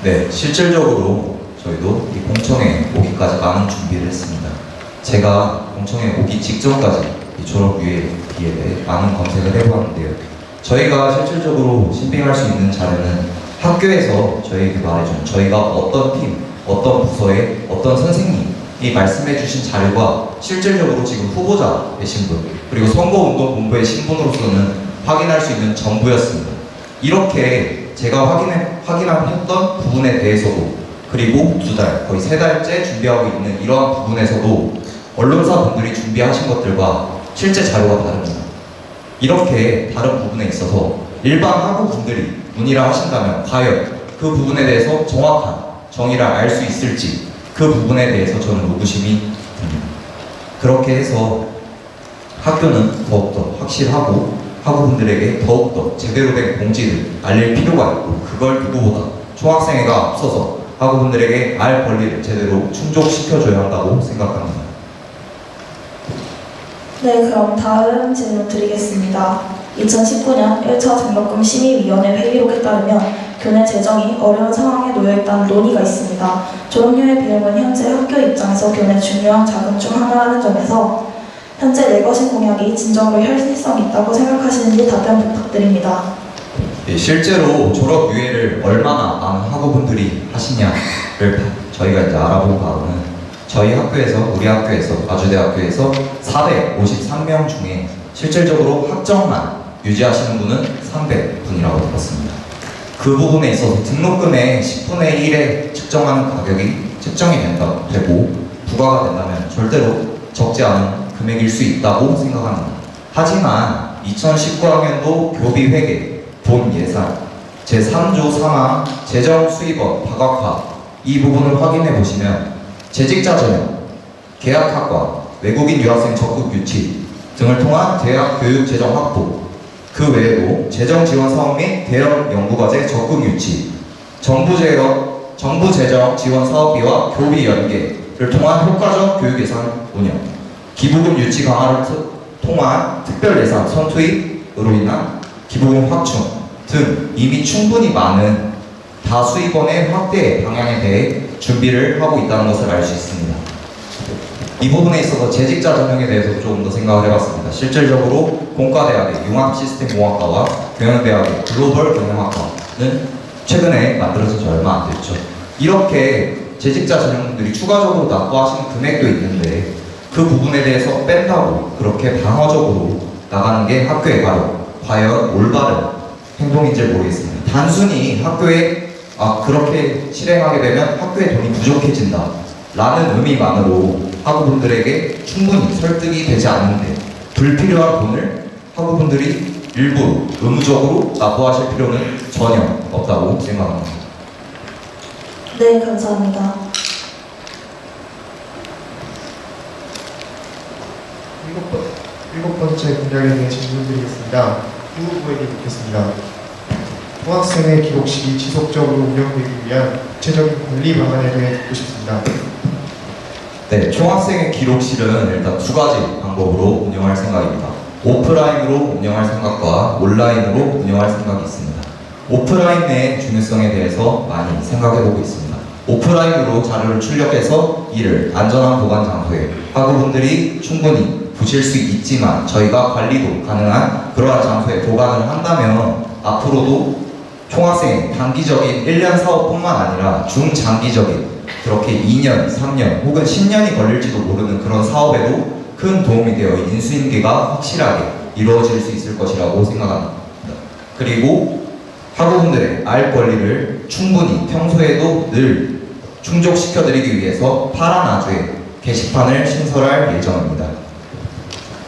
네, 실질적으로 저희도 이 공청회 오기까지 많은 준비를 했습니다. 제가 공청회 오기 직전까지 이 졸업 유예비에 대해 많은 검색을 해보았는데요. 저희가 실질적으로 신빙할 수 있는 자료는 학교에서 저희에게 말해준 저희가 어떤 팀, 어떤 부서의 어떤 선생님이 말씀해주신 자료가 실질적으로 지금 후보자의 신분 그리고 선거운동본부의 신분으로서는 확인할 수 있는 전부였습니다. 이렇게 제가 확인했던 부분에 대해서도 그리고 2달, 거의 3달째 준비하고 있는 이러한 부분에서도 언론사 분들이 준비하신 것들과 실제 자료가 다릅니다. 이렇게 다른 부분에 있어서 일반 학우분들이 문의를 하신다면 과연 그 부분에 대해서 정확한 정의를 알 수 있을지 그 부분에 대해서 저는 의구심이 듭니다. 그렇게 해서 학교는 더욱더 확실하고 학우분들에게 더욱더 제대로 된 공지를 알릴 필요가 있고 그걸 누구보다 총학생회가 앞서서 학우분들에게 알 권리를 제대로 충족시켜줘야 한다고 생각합니다. 네, 그럼 다음 질문 드리겠습니다. 2019년 1차 등록금 심의위원회 회의록에 따르면 교내 재정이 어려운 상황에 놓여있다는 논의가 있습니다. 졸업유예 비용은 현재 학교 입장에서 교내 중요한 자금 중 하나라는 점에서 현재 내 것인 공약이 진정으로 현실성이 있다고 생각하시는지 답변 부탁드립니다. 예, 실제로 졸업 유예를 얼마나 많은 학우분들이 하시냐를 저희가 이제 알아본 바로는 저희 학교에서, 우리 학교에서, 마주대학교에서 453명 중에 실질적으로 학점만 유지하시는 분은 300분이라고 들었습니다. 그 부분에 있어서 등록금의 10분의 1에 측정하는 가격이 측정이 되고 부과가 된다면 절대로 적지 않은 금액일 수 있다고 생각합니다. 하지만 2019학년도 교비 회계, 본 예산, 제3조 3항 재정 수입원 다각화 이 부분을 확인해 보시면 재직자 전형, 계약학과, 외국인 유학생 적극 유치 등을 통한 대학 교육 재정 확보, 그 외에도 재정 지원 사업 및 대형 연구과제 적극 유치, 정부 재정 지원 사업비와 교비 연계를 통한 효과적 교육 예산 운영, 기부금 유치 강화를 통한 특별 예산 선투입으로 인한 기부금 확충 등 이미 충분히 많은 다수입원의 확대 방향에 대해 준비를 하고 있다는 것을 알 수 있습니다. 이 부분에 있어서 재직자 전형에 대해서 조금 더 생각을 해봤습니다. 실질적으로 공과대학의 융합시스템공학과와 경영대학의 글로벌 경영학과는 최근에 만들어진 지 얼마 안 됐죠. 이렇게 재직자 전형분들이 추가적으로 납부하시는 금액도 있는데 그 부분에 대해서 뺀다고 그렇게 방어적으로 나가는 게 학교의 과연 올바른 행동인지 모르겠습니다. 단순히 학교에 그렇게 실행하게 되면 학교에 돈이 부족해진다 라는 의미만으로 학우분들에게 충분히 설득이 되지 않는데 불필요한 돈을 학우분들이 일부 의무적으로 납부하실 필요는 전혀 없다고 생각합니다. 네, 감사합니다. 일곱 번째 공약에 대해 질문드리겠습니다. 후 후보에게 묻겠습니다. 총학생회 기록실이 지속적으로 운영되기 위한 구체적인 관리 방안에 대해 듣고 싶습니다. 네, 총학생회 기록실은 일단 2가지 방법으로 운영할 생각입니다. 오프라인으로 운영할 생각과 온라인으로 운영할 생각이 있습니다. 오프라인의 중요성에 대해서 많이 생각해보고 있습니다. 오프라인으로 자료를 출력해서 이를 안전한 보관 장소에 학우분들이 충분히 보실 수 있지만 저희가 관리도 가능한 그러한 장소에 보관을 한다면 앞으로도 총학생회 단기적인 1년 사업뿐만 아니라 중장기적인 그렇게 2년, 3년 혹은 10년이 걸릴지도 모르는 그런 사업에도 큰 도움이 되어 인수인계가 확실하게 이루어질 수 있을 것이라고 생각합니다. 그리고 학우분들의 알 권리를 충분히 평소에도 늘 충족시켜드리기 위해서 파란 아주에 게시판을 신설할 예정입니다.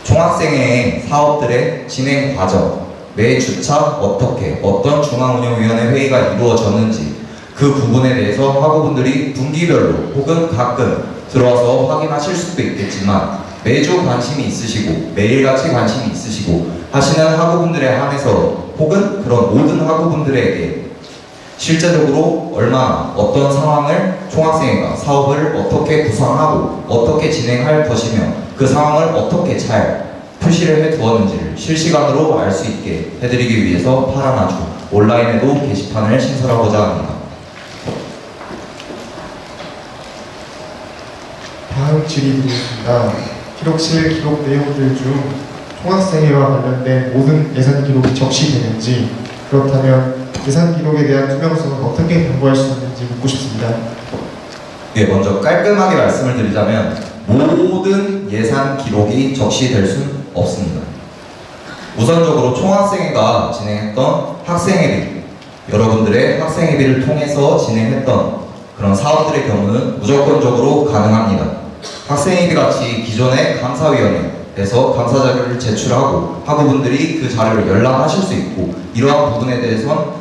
총학생회의 사업들의 진행 과정, 매 주차 어떻게 어떤 중앙운영위원회 회의가 이루어졌는지 그 부분에 대해서 학우분들이 분기별로 혹은 가끔 들어와서 확인하실 수도 있겠지만 매주 관심이 있으시고 매일같이 관심이 있으시고 하시는 학우분들에 한해서 혹은 그런 모든 학우분들에게 실제적으로 얼마나 어떤 상황을 총학생회가 사업을 어떻게 구상하고 어떻게 진행할 것이며 그 상황을 어떻게 잘 표시를 해 두었는지를 실시간으로 알 수 있게 해드리기 위해서 파란 아주 온라인에도 게시판을 신설하고자 합니다. 다음 질의드리겠습니다. 기록실 기록 내용들 중 총학생회와 관련된 모든 예산 기록이 적시되는지, 그렇다면 예산 기록에 대한 투명성은 어떻게 담보할 수 있는지 묻고 싶습니다. 예, 먼저 깔끔하게 말씀을 드리자면 모든 예산 기록이 적시될 수는 없습니다. 우선적으로 총학생회가 진행했던 학생회비, 여러분들의 학생회비를 통해서 진행했던 그런 사업들의 경우는 무조건적으로 가능합니다. 학생회비 같이 기존의 감사위원회에서 감사 자료를 제출하고 학우분들이 그 자료를 열람하실 수 있고 이러한 부분에 대해선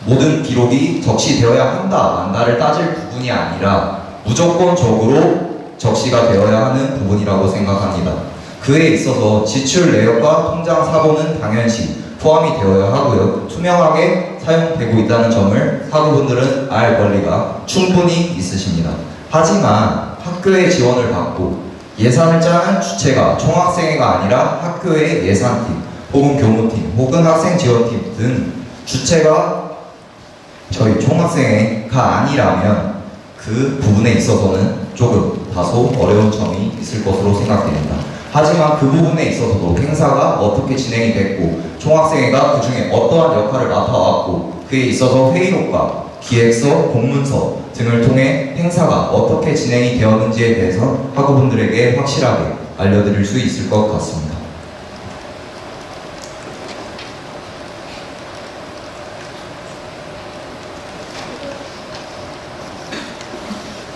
모든 기록이 적시되어야 한다, 만다를 따질 부분이 아니라 무조건적으로 적시가 되어야 하는 부분이라고 생각합니다. 그에 있어서 지출 내역과 통장 사본은 당연시 포함이 되어야 하고요. 투명하게 사용되고 있다는 점을 학우분들은 알 권리가 충분히 있으십니다. 하지만 학교의 지원을 받고 예산을 짜는 주체가 총학생회가 아니라 학교의 예산팀 혹은 교무팀 혹은 학생지원팀 등 주체가 저희 총학생회가 아니라면 그 부분에 있어서는 조금 다소 어려운 점이 있을 것으로 생각됩니다. 하지만 그 부분에 있어서도 행사가 어떻게 진행이 됐고 총학생회가 그 중에 어떠한 역할을 맡아왔고 그에 있어서 회의록과 기획서, 공문서 등을 통해 행사가 어떻게 진행이 되었는지에 대해서 학우분들에게 확실하게 알려드릴 수 있을 것 같습니다.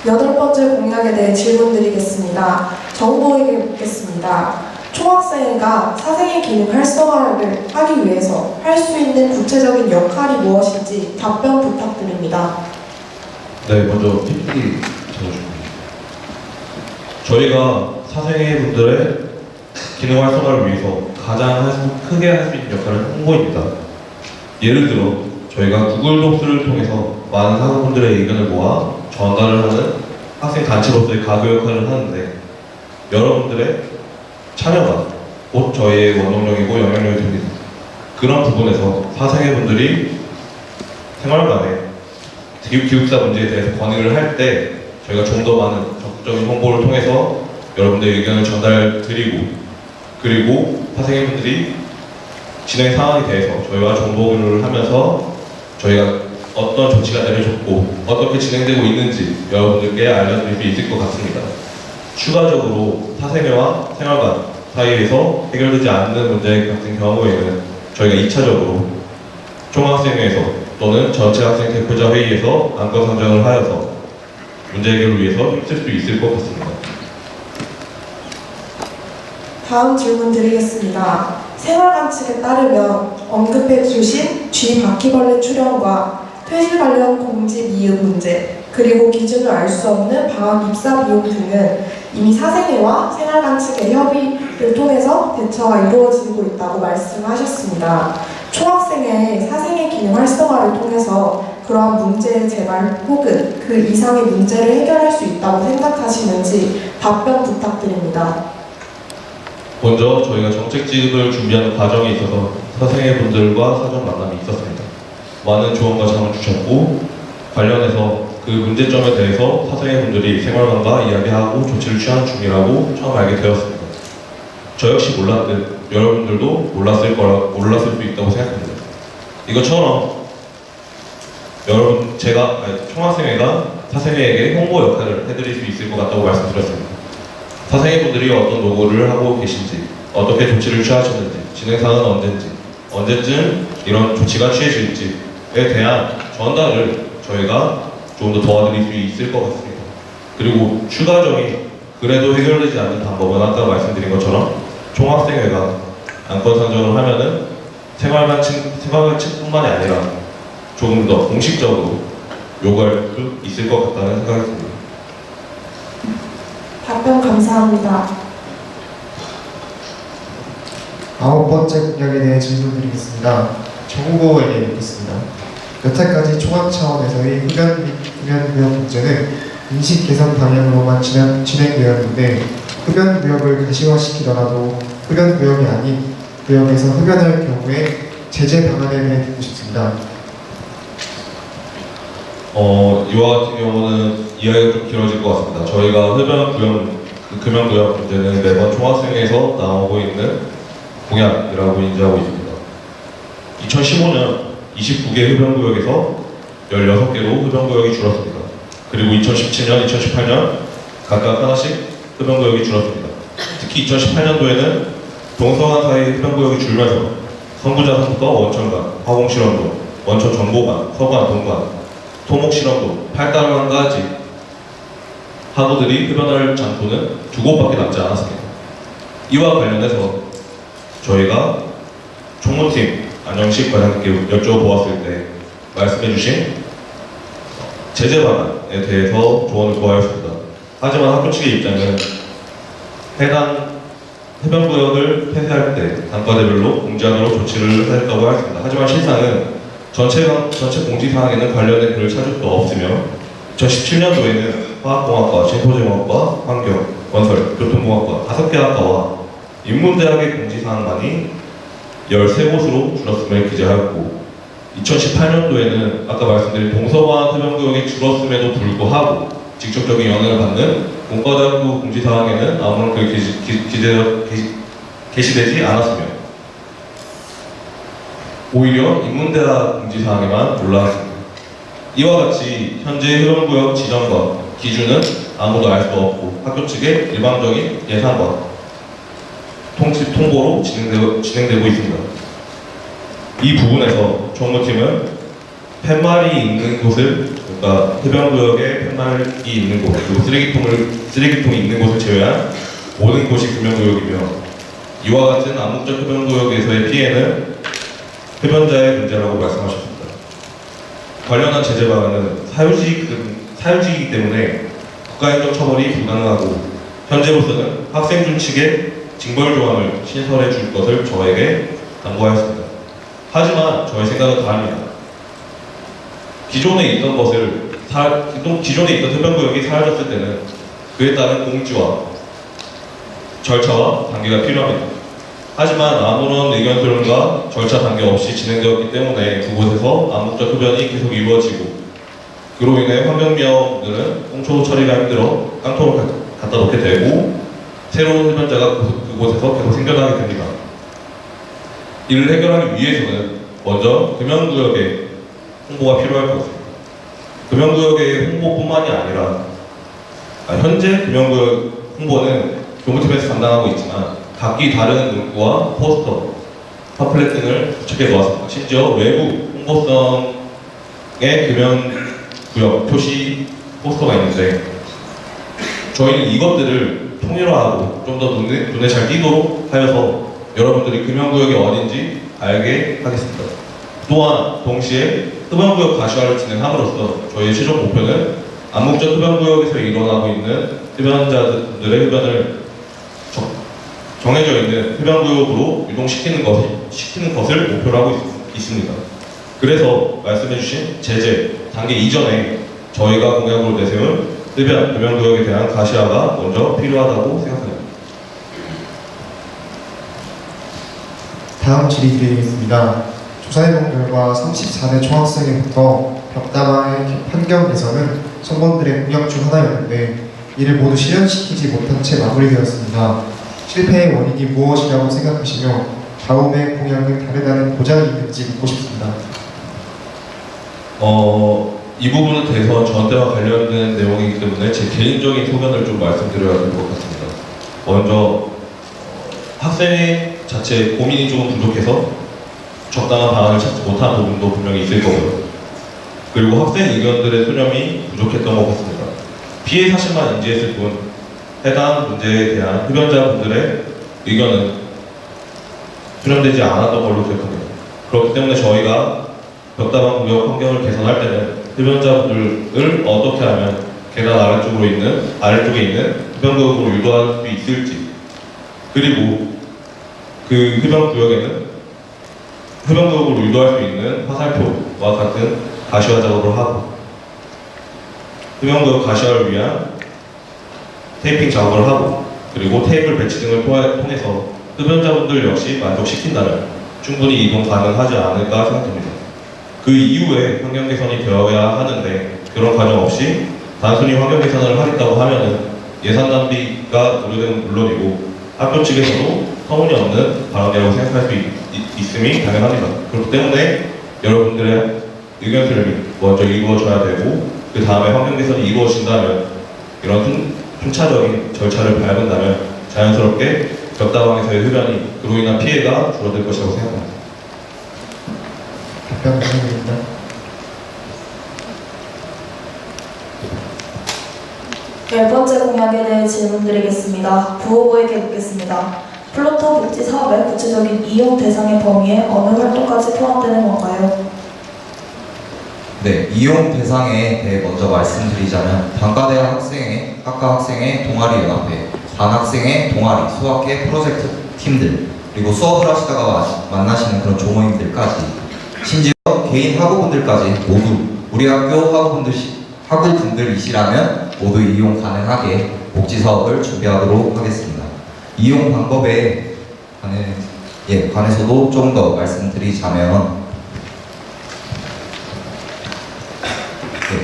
여덟 번째 공약에 대해 질문드리겠습니다. 정보에게 묻겠습니다. 총학생회가 사생의 기능 활성화를 하기 위해서 할 수 있는 구체적인 역할이 무엇인지 답변 부탁드립니다. 네, 먼저 PPT 적어줍니다. 저희가 사생회 분들의 기능 활성화를 위해서 가장 크게 할 수 있는 역할은 홍보입니다. 예를 들어 저희가 구글 독스를 통해서 많은 학우분들의 의견을 모아 전달을 하는 학생 단체로서의 가교 역할을 하는데 여러분들의 참여가 곧 저희의 원동력이고 영향력이 됩니다. 그런 부분에서 사생회 분들이 생활관에 기숙사 문제에 대해서 건의를 할 때 저희가 좀 더 많은 적극적인 홍보를 통해서 여러분들의 의견을 전달드리고 그리고 사생회 분들이 진행 상황에 대해서 저희와 정보 공유를 하면서 저희가 어떤 조치가 내려졌고 어떻게 진행되고 있는지 여러분들께 알려드릴 수 있을 것 같습니다. 추가적으로 사생회와 생활관 사이에서 해결되지 않는 문제 같은 경우에는 저희가 2차적으로 총학생회에서 또는 전체 학생 대표자 회의에서 안건 상정을 하여서 문제 해결을 위해서 힘쓸 수 있을 것 같습니다. 다음 질문 드리겠습니다. 생활관 측에 따르면 언급해 주신 쥐 바퀴벌레 출현과 퇴실 관련 공지 미흡 문제, 그리고 기준을 알 수 없는 방학 입사 비용 등은 이미 사생회와 생활관 측의 협의를 통해서 대처가 이루어지고 있다고 말씀하셨습니다. 총학생회의 사생회 기능 활성화를 통해서 그러한 문제의 재발 혹은 그 이상의 문제를 해결할 수 있다고 생각하시는지 답변 부탁드립니다. 먼저 저희가 정책집을 준비하는 과정에 있어서 사생회 분들과 사전 만남이 있었습니다. 많은 조언과 자문을 주셨고 관련해서 그 문제점에 대해서 사생회 분들이 생활관과 이야기하고 조치를 취하는 중이라고 처음 알게 되었습니다. 저 역시 몰랐듯 여러분들도 몰랐을 수 있다고 생각합니다. 이것처럼 총학생회가 사생회에게 홍보 역할을 해드릴 수 있을 것 같다고 말씀드렸습니다. 사생회 분들이 어떤 노고를 하고 계신지 어떻게 조치를 취하셨는지, 진행사항은 언제쯤 이런 조치가 취해질지에 대한 전달을 저희가 좀 더 도와드릴 수 있을 것 같습니다. 그리고 추가적인 그래도 해결되지 않는 방법은 아까 말씀드린 것처럼 총학생회가 안건 상정을 하면은 생활관측뿐만이 아니라 조금 더 공식적으로 요구할 수 있을 것 같다는 생각이 듭니다. 답변 감사합니다. 9번째 공약에 대해 질문드리겠습니다. 정 후보에게 묻겠습니다. 여태까지 총학 차원에서의 흡연 및 금연구역 문제는 인식 개선 방향으로만 진행되었는데 흡연 구역을 가시화시키더라도 흡연 구역이 아닌 구역에서 흡연할 경우에 제재 방안에 대해 듣고 싶습니다. 이와 같은 경우는 이야기가 좀 길어질 것 같습니다. 저희가 금연 구역 문제는 매번 총학생회에서 나오고 있는 공약이라고 인지하고 있습니다. 2015년 29개 흡연구역에서 16개로 흡연구역이 줄었습니다. 그리고 2017년, 2018년 각각 하나씩 흡연구역이 줄었습니다. 특히 2018년도에는 동서간 사이 흡연구역이 줄면서 선구자산부터 원천간, 화공실험도, 원천정보관, 서관, 동관, 토목실험도, 팔달관까지 학우들이 흡연할 장소는 2곳밖에 남지 않았습니다. 이와 관련해서 저희가 총무팀 안영식 과장님께 여쭤보았을 때 말씀해주신 제재 방안에 대해서 조언을 구하였습니다. 하지만 학교 측의 입장은 해당 흡연구역을 폐쇄할 때 단과대별로 공지하도록 조치를 하였다고 하였습니다. 하지만 실상은 전체 공지사항에는 관련된 글을 찾을 수도 없으며 2017년도에는 화학공학과, 신소재공학과, 환경, 건설, 교통공학과 5개 학과와 인문대학의 공지사항만이 13곳으로 줄었음을 기재하였고 2018년도에는 아까 말씀드린 동서관 흡연구역이 줄었음에도 불구하고 직접적인 영향을 받는 문과대학부 공지사항에는 아무런 글이 게시되지 않았으며 오히려 인문대학 공지사항에만 올라왔습니다. 이와 같이 현재 흡연구역 지정과 기준은 아무도 알 수 없고 학교 측의 일방적인 예상과 통보로 진행되고 있습니다. 이 부분에서 총무팀은 팻말이 있는 곳을, 그러니까 흡연구역에 팻말이 있는 곳, 그리고 쓰레기통이 있는 곳을 제외한 모든 곳이 금연구역이며 이와 같은 암묵적 흡연구역에서의 피해는 흡연자의 문제라고 말씀하셨습니다. 관련한 제재 방안은 사유지이기 때문에 국가행정 처벌이 불가능하고 현재로서는 학생준 측에 징벌 조항을 신설해 줄 것을 저에게 당부하였습니다. 하지만 저의 생각은 다릅니다. 기존에 있던 흡연구역이 사라졌을 때는 그에 따른 공지와 절차와 단계가 필요합니다. 하지만 아무런 의견 수렴과 절차 단계 없이 진행되었기 때문에 그곳에서 암묵적 흡연이 계속 이루어지고 그로 인해 환경미화원들은 홍초 처리가 힘들어 깡통을 갖다 놓게 되고 새로운 흡연자가 그곳에서 계속 생겨나게 됩니다. 이를 해결하기 위해서는 먼저 금연구역에 홍보가 필요할 것 같습니다. 금연구역의 홍보뿐만이 아니라 현재 금연구역 홍보는 교무팀에서 담당하고 있지만 각기 다른 문구와 포스터, 파플렛 등을 부착해 놓았습니다. 심지어 외부 홍보성의 금연구역 표시 포스터가 있는데 저희는 이것들을 통일화하고 좀 더 눈에 잘 띄도록 하여서 여러분들이 금연구역이 어딘지 알게 하겠습니다. 또한 동시에 흡연구역 가시화를 진행함으로써 저희의 최종 목표는 암묵적 흡연구역에서 일어나고 있는 흡연자들의 흡연을 정해져 있는 흡연구역으로 유동시키는 것을 목표로 하고 있습니다. 그래서 말씀해주신 제재 단계 이전에 저희가 공약으로 내세운 흡연구역에 대한 가시화가 먼저 필요하다고 생각합니다. 다음 질의 드리겠습니다. 조사해본 결과 34대 총학생회부터 벽담화의 환경 개선은 선거들의 공약 중 하나였는데 이를 모두 실현시키지 못한 채 마무리되었습니다. 실패의 원인이 무엇이라고 생각하시며 다음의 공약은 다르다는 보장이 있는지 묻고 싶습니다. 이 부분에 대해서 저한테와 관련된 내용이기 때문에 제 개인적인 소견을 좀 말씀드려야 될 것 같습니다. 먼저 학생 자체 고민이 조금 부족해서 적당한 방안을 찾지 못한 부분도 분명히 있을 거고요. 그리고 학생 의견들의 수렴이 부족했던 것 같습니다. 피해 사실만 인지했을 뿐 해당 문제에 대한 흡연자분들의 의견은 수렴되지 않았던 걸로 기억합니다. 그렇기 때문에 저희가 벽다방 구역 환경을 개선할 때는 흡연자분들을 어떻게 하면 계단 아래쪽에 있는 흡연구역으로 유도할 수 있을지, 그리고 그 흡연구역에는 흡연구역으로 유도할 수 있는 화살표와 같은 가시화 작업을 하고, 흡연구역 가시화를 위한 테이핑 작업을 하고, 그리고 테이블 배치 등을 통해서 흡연자분들 역시 만족시킨다면 충분히 이동 가능하지 않을까 생각합니다. 그 이후에 환경 개선이 되어야 하는데, 그런 과정 없이 단순히 환경 개선을 하겠다고 하면은 예산 낭비가 우려되는 물론이고 학교 측에서도 터무니없는 발언이라고 생각할 수 있음이 당연합니다. 그렇기 때문에 여러분들의 의견 수렴이 먼저 이루어져야 되고, 그 다음에 환경 개선이 이루어진다면, 이런 순차적인 절차를 밟은다면 자연스럽게 벽다방에서의 흡연이 그로 인한 피해가 줄어들 것이라고 생각합니다. 답변 부탁드립니다. 열 번째 공약에 대해 질문드리겠습니다. 부후보에게 묻겠습니다. 플로터 복지 사업의 구체적인 이용 대상의 범위에 어느 활동까지 포함되는 건가요? 네, 이용 대상에 대해 먼저 말씀드리자면 단과대학 학생회, 학과 학생회, 동아리 연합회, 반학생회, 동아리, 수학회, 프로젝트 팀들, 그리고 수업을 하시다가 만나시는 그런 조모임들까지, 심지어 개인 학우분들까지 모두 우리 학교 학우분들이시라면 모두 이용 가능하게 복지 사업을 준비하도록 하겠습니다. 이용 방법에 관해서도 좀 더 말씀드리자면,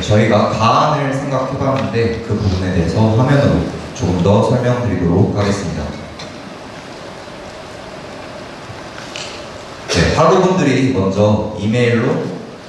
저희가 가안을 생각해봤는데 그 부분에 대해서 화면으로 조금 더 설명드리도록 하겠습니다. 학우분들이 먼저 이메일로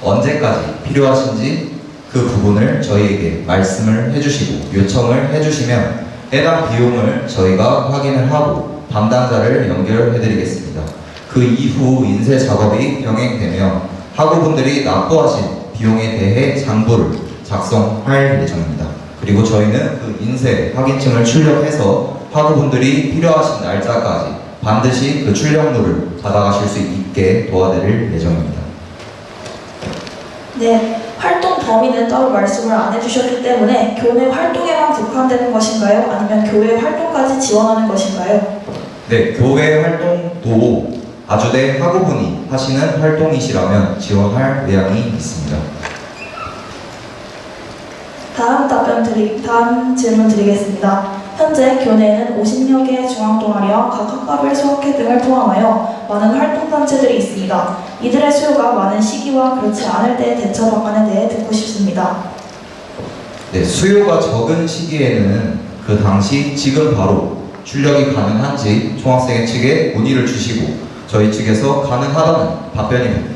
언제까지 필요하신지 그 부분을 저희에게 말씀을 해주시고 요청을 해주시면 해당 비용을 저희가 확인을 하고 담당자를 연결해드리겠습니다. 그 이후 인쇄 작업이 병행되며 학우분들이 납부하신 비용에 대해 장부를 작성할 예정입니다. 그리고 저희는 그 인쇄 확인증을 출력해서 학우분들이 필요하신 날짜까지 반드시 그 출력물을 받아가실 수 있게 도와드릴 예정입니다. 네, 활동 범위는 따로 말씀을 안 해주셨기 때문에 교내 활동에만 국한되는 것인가요? 아니면 교회 활동까지 지원하는 것인가요? 네, 교회 활동도 아주대 학우분이 하시는 활동이시라면 지원할 의향이 있습니다. 다음 질문 드리겠습니다. 현재 교내에는 50여 개의 중앙동아리와 각 학과별 수학회 등을 포함하여 많은 활동단체들이 있습니다. 이들의 수요가 많은 시기와 그렇지 않을 때의 대처 방안에 대해 듣고 싶습니다. 네, 수요가 적은 시기에는 그 당시 지금 바로 출력이 가능한지 총학생회 측에 문의를 주시고 저희 측에서 가능하다는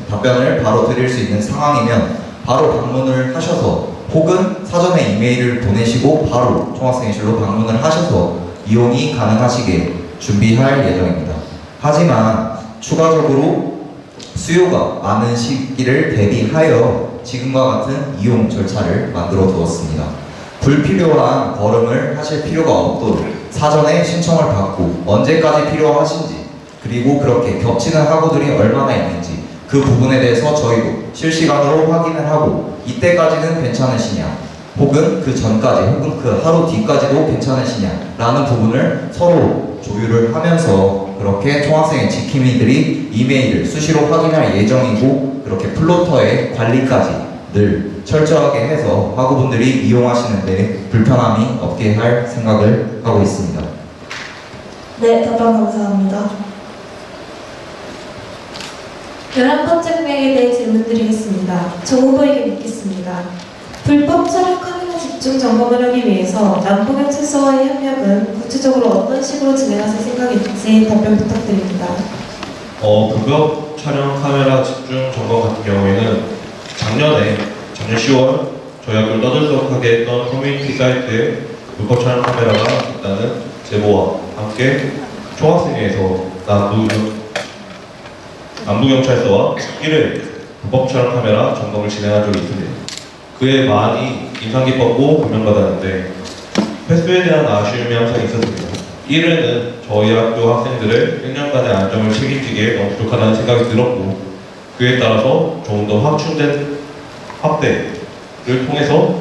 답변을 바로 드릴 수 있는 상황이면 바로 방문을 하셔서, 혹은 사전에 이메일을 보내시고 바로 총학생회실로 방문을 하셔서 이용이 가능하시게 준비할 예정입니다. 하지만 추가적으로 수요가 많은 시기를 대비하여 지금과 같은 이용 절차를 만들어 두었습니다. 불필요한 걸음을 하실 필요가 없도록 사전에 신청을 받고 언제까지 필요하신지, 그리고 그렇게 겹치는 학우들이 얼마나 있는지 그 부분에 대해서 저희도 실시간으로 확인을 하고 이때까지는 괜찮으시냐, 혹은 그 전까지, 혹은 그 하루 뒤까지도 괜찮으시냐 라는 부분을 서로 조율을 하면서 그렇게 총학생회 지킴이들이 이메일을 수시로 확인할 예정이고, 그렇게 플로터의 관리까지 늘 철저하게 해서 학우분들이 이용하시는데 불편함이 없게 할 생각을 하고 있습니다. 네, 답변 감사합니다. 11번째 공약에 대해 질문드리겠습니다. 정 후보에게 묻겠습니다. 불법 촬영 카메라 집중 점검을 하기 위해서 남부경찰서와의 협력은 구체적으로 어떤 식으로 진행하실 생각인지 답변 부탁드립니다. 불법 촬영 카메라 집중 점검 같은 경우에는 작년 10월 저희 학교를 떠들썩하게 했던 커뮤니티 사이트에 불법 촬영 카메라가 있다는 제보와 함께 총학생회에서 남부경찰서와 1회 불법 촬영 카메라 점검을 진행한 적이 있습니다. 그에 많이 인상 깊었고 감명받았는데 횟수에 대한 아쉬움이 항상 있었습니다. 1회는 저희 학교 학생들의 1년간의 안정을 책임지기에 너무 부족하다는 생각이 들었고 그에 따라서 조금 더 확충된 확대를 통해서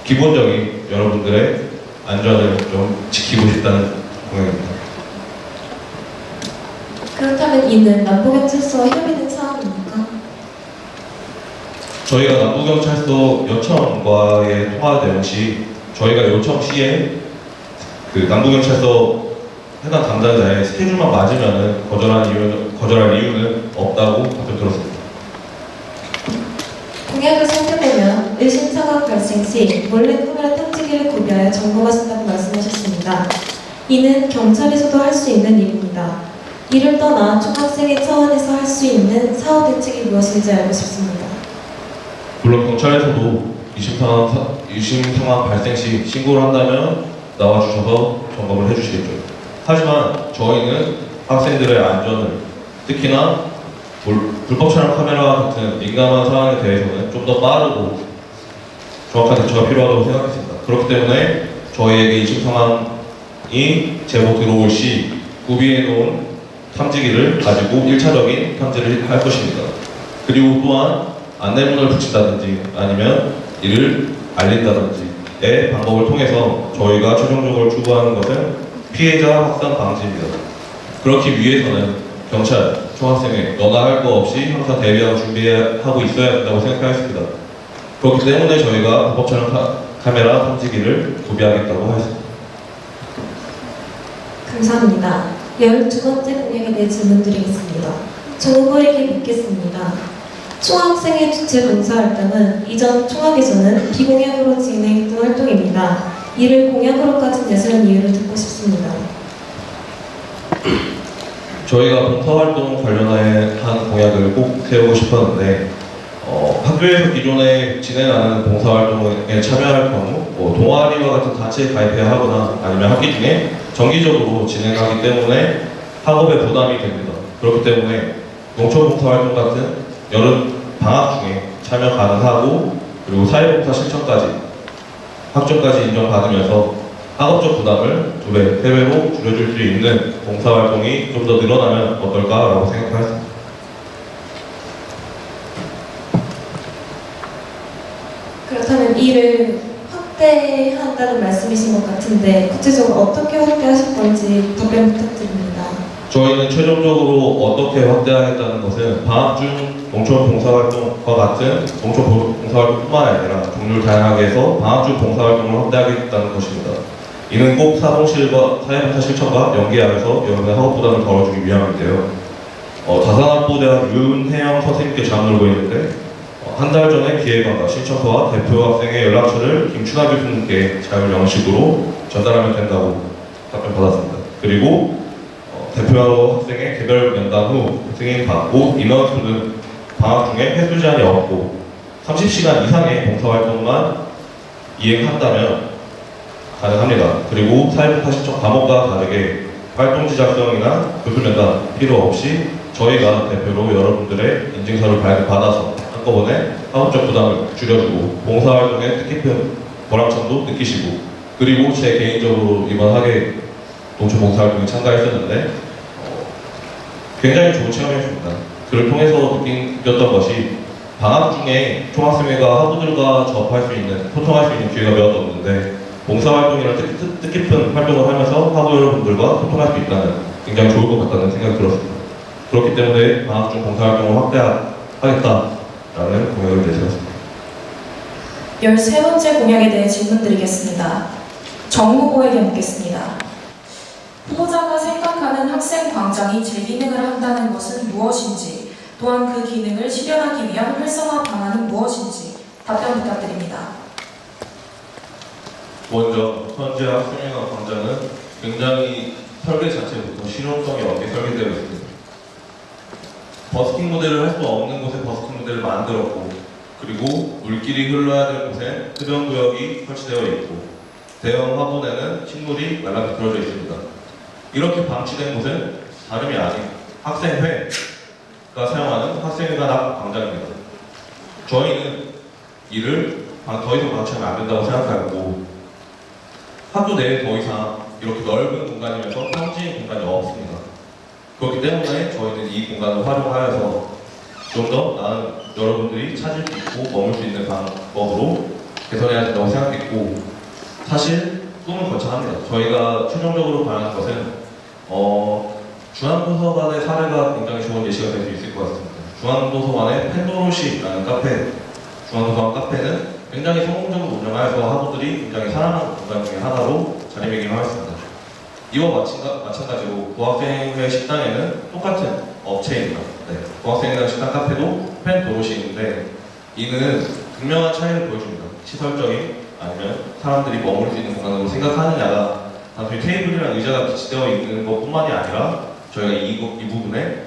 기본적인 여러분들의 안전을 좀 지키고 싶다는 공약입니다. 그렇다면 이는 남부경찰서와 협의된 사항입니까? 저희가 남부경찰서 요청과의 통화 내용 시 저희가 요청 시에 그 남부경찰서 해당 담당자의 스케줄만 맞으면은 거절할 이유는 없다고 답변 들었습니다. 공약을 살펴보면 의심 상황 발생 시 몰래 카메라 탐지기를 구비하여 점검하신다고 말씀하셨습니다. 이는 경찰에서도 할 수 있는 일입니다. 이를 떠나 총학생회 차원에서 할 수 있는 사후 대책이 무엇인지 알고 싶습니다. 물론 경찰에서도 의심 상황 발생 시 신고를 한다면 나와주셔서 점검을 해주시겠죠. 하지만 저희는 학생들의 안전을 특히나 불법 촬영 카메라와 같은 민감한 사안에 대해서는 좀 더 빠르고 정확한 대처가 필요하다고 생각했습니다. 그렇기 때문에 저희에게 의심 상황이 제보 들어올 시 구비해 놓은 탐지기를 가지고 1차적인 탐지를 할 것입니다. 그리고 또한 안내문을 붙인다든지 아니면 이를 알린다든지의 방법을 통해서 저희가 최종적으로 추구하는 것은 피해자 확산 방지입니다. 그렇기 위해서는 경찰, 총학생회 너나 할 거 없이 항상 대비하고 준비하고 있어야 된다고 생각하였습니다. 그렇기 때문에 저희가 불법 촬영 카메라 탐지기를 구비하겠다고 했습니다. 감사합니다. 12번째 공약에 대해 질문드리겠습니다. 정부에게 묻겠습니다. 총학생회 주최 봉사활동은 이전 총학에서는 비공약으로 진행했던 활동입니다. 이를 공약으로까지 내세운 이유를 듣고 싶습니다. 저희가 봉사활동 관련한 공약을 꼭 세우고 싶었는데 학교에서 기존에 진행하는 봉사활동에 참여할 경우 동아리와 같은 단체에 가입해야 하거나 아니면 학기 중에 정기적으로 진행하기 때문에 학업에 부담이 됩니다. 그렇기 때문에 농촌봉사활동 같은 여름 방학 중에 참여 가능하고 그리고 사회봉사 실천까지 학점까지 인정받으면서 학업적 부담을 2배, 3배로 줄여줄 수 있는 봉사활동이 좀 더 늘어나면 어떨까라고 생각하였습니다. 그렇다면 이를 확대한다는 말씀이신 것 같은데 구체적으로 어떻게 확대하실 건지 답변 부탁드립니다. 저희는 최종적으로 어떻게 확대하겠다는 것은 방학 중 농촌 봉사활동과 같은 농촌 봉사활동뿐만 아니라 종류를 다양하게 해서 방학 중 봉사활동을 확대하겠다는 것입니다. 이는 꼭 사동실과 사회봉사 실천과 연계하여서 여러분의 학업 부담을 덜어주기 위함인데요. 다산학부대학 윤혜영 선생님께 자문을 보고 있는데 한 달 전에 기획안과 신청서와 대표 학생의 연락처를 김춘하 교수님께 자율 영식으로 전달하면 된다고 답변받았습니다. 그리고 대표 학생의 개별 면담 후 승인 받고 인원수는 방학 중에 횟수 제한이 없고 30시간 이상의 봉사활동만 이행한다면 가능합니다. 그리고 사회봉사 실천 과목과 다르게 활동 제작성이나 교수 면담 필요 없이 저희가 대표로 여러분들의 인증서를 발급받아서 한꺼번에 학업적 부담을 줄여주고 봉사활동의 뜻깊은 보람참도 느끼시고 그리고 제 개인적으로 이번 학예 농촌 봉사활동에 참가했었는데 굉장히 좋은 체험이었습니다. 그를 통해서 느꼈던 것이 방학 중에 총학생회가 학우들과 접할 수 있는, 소통할 수 있는 기회가 몇 없는데 봉사활동이라는 뜻깊은 활동을 하면서 학우 여러분들과 소통할 수 있다는 굉장히 좋을 것 같다는 생각이 들었습니다. 그렇기 때문에 방학 중 봉사활동을 확대하겠다라는 공약을 내세웠습니다. 13번째 공약에 대해 질문드리겠습니다. 정 후보에게 묻겠습니다. 후보자가 생각하는 학생 광장이 제 기능을 한다는 것은 무엇인지, 또한 그 기능을 실현하기 위한 활성화 방안은 무엇인지 답변 부탁드립니다. 먼저 현재 학생회관 광장은 굉장히 설계 자체부터 실용성이 없게 설계되어 있습니다. 버스킹 무대를 할 수 없는 곳에 버스킹 무대를 만들었고 그리고 물길이 흘러야 될 곳에 흡연구역이 설치되어 있고 대형 화분에는 식물이 말라 비틀어져 있습니다. 이렇게 방치된 곳은 다름이 아닌 학생회가 사용하는 학생회관 앞 광장입니다. 저희는 이를 더 이상 방치하면 안 된다고 생각하고 학교 내에 더 이상 이렇게 넓은 공간이면서 평지인 공간이 없습니다. 그렇기 때문에 저희는 이 공간을 활용하여서 좀 더 나은 여러분들이 찾을 수 있고 머물 수 있는 방법으로 개선해야 된다고 생각했고, 사실 꿈은 거창합니다. 저희가 최종적으로 바라는 것은 중앙도서관의 사례가 굉장히 좋은 예시가 될 수 있을 것 같습니다. 중앙도서관의 펜도로시라는 카페, 중앙도서관 카페는 굉장히 성공적으로 운영하여서 학우들이 굉장히 사랑하는 공간 중에 하나로 자리매김하였습니다. 이와 마찬가지로 고학생회 식당에는 똑같은 업체입니다. 네, 고학생회 식당 카페도 펜도로시인데 이는 분명한 차이를 보여줍니다. 시설적인 아니면 사람들이 머물 수 있는 공간으로 생각하느냐가 단순히 테이블이랑 의자가 비치되어 있는 것뿐만이 아니라 저희가 이 부분에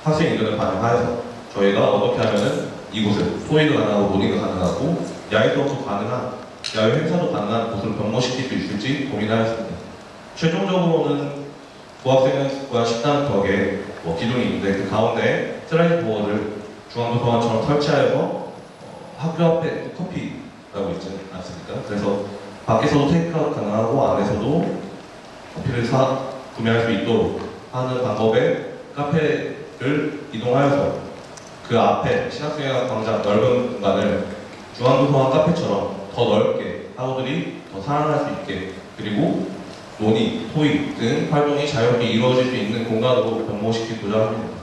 학생 의견을 반영하여서 저희가 어떻게 하면은 이곳을 토의도 가능하고 논의가 가능하고 야외 수업도 가능한 야외 행사도 가능한 곳을 변모시킬 수 있을지 고민하였습니다. 최종적으로는 고학생과 식당 덕에 기둥이 있는데 그 가운데 슬라이드 도어를 중앙도서관처럼 설치하여서 학교 앞에 커피라고 있지 않습니까? 그래서 밖에서도 테이크아웃 가능하고 안에서도 커피를 구매할 수 있도록 하는 방법의 카페를 이동하여서 그 앞에 신학생회관 광장 넓은 공간을 중앙도서관 카페처럼 더 넓게 학우들이 더 사랑할 수 있게, 그리고 논의, 토의 등 활동이 자유롭게 이루어질 수 있는 공간으로 변모시키고자 합니다.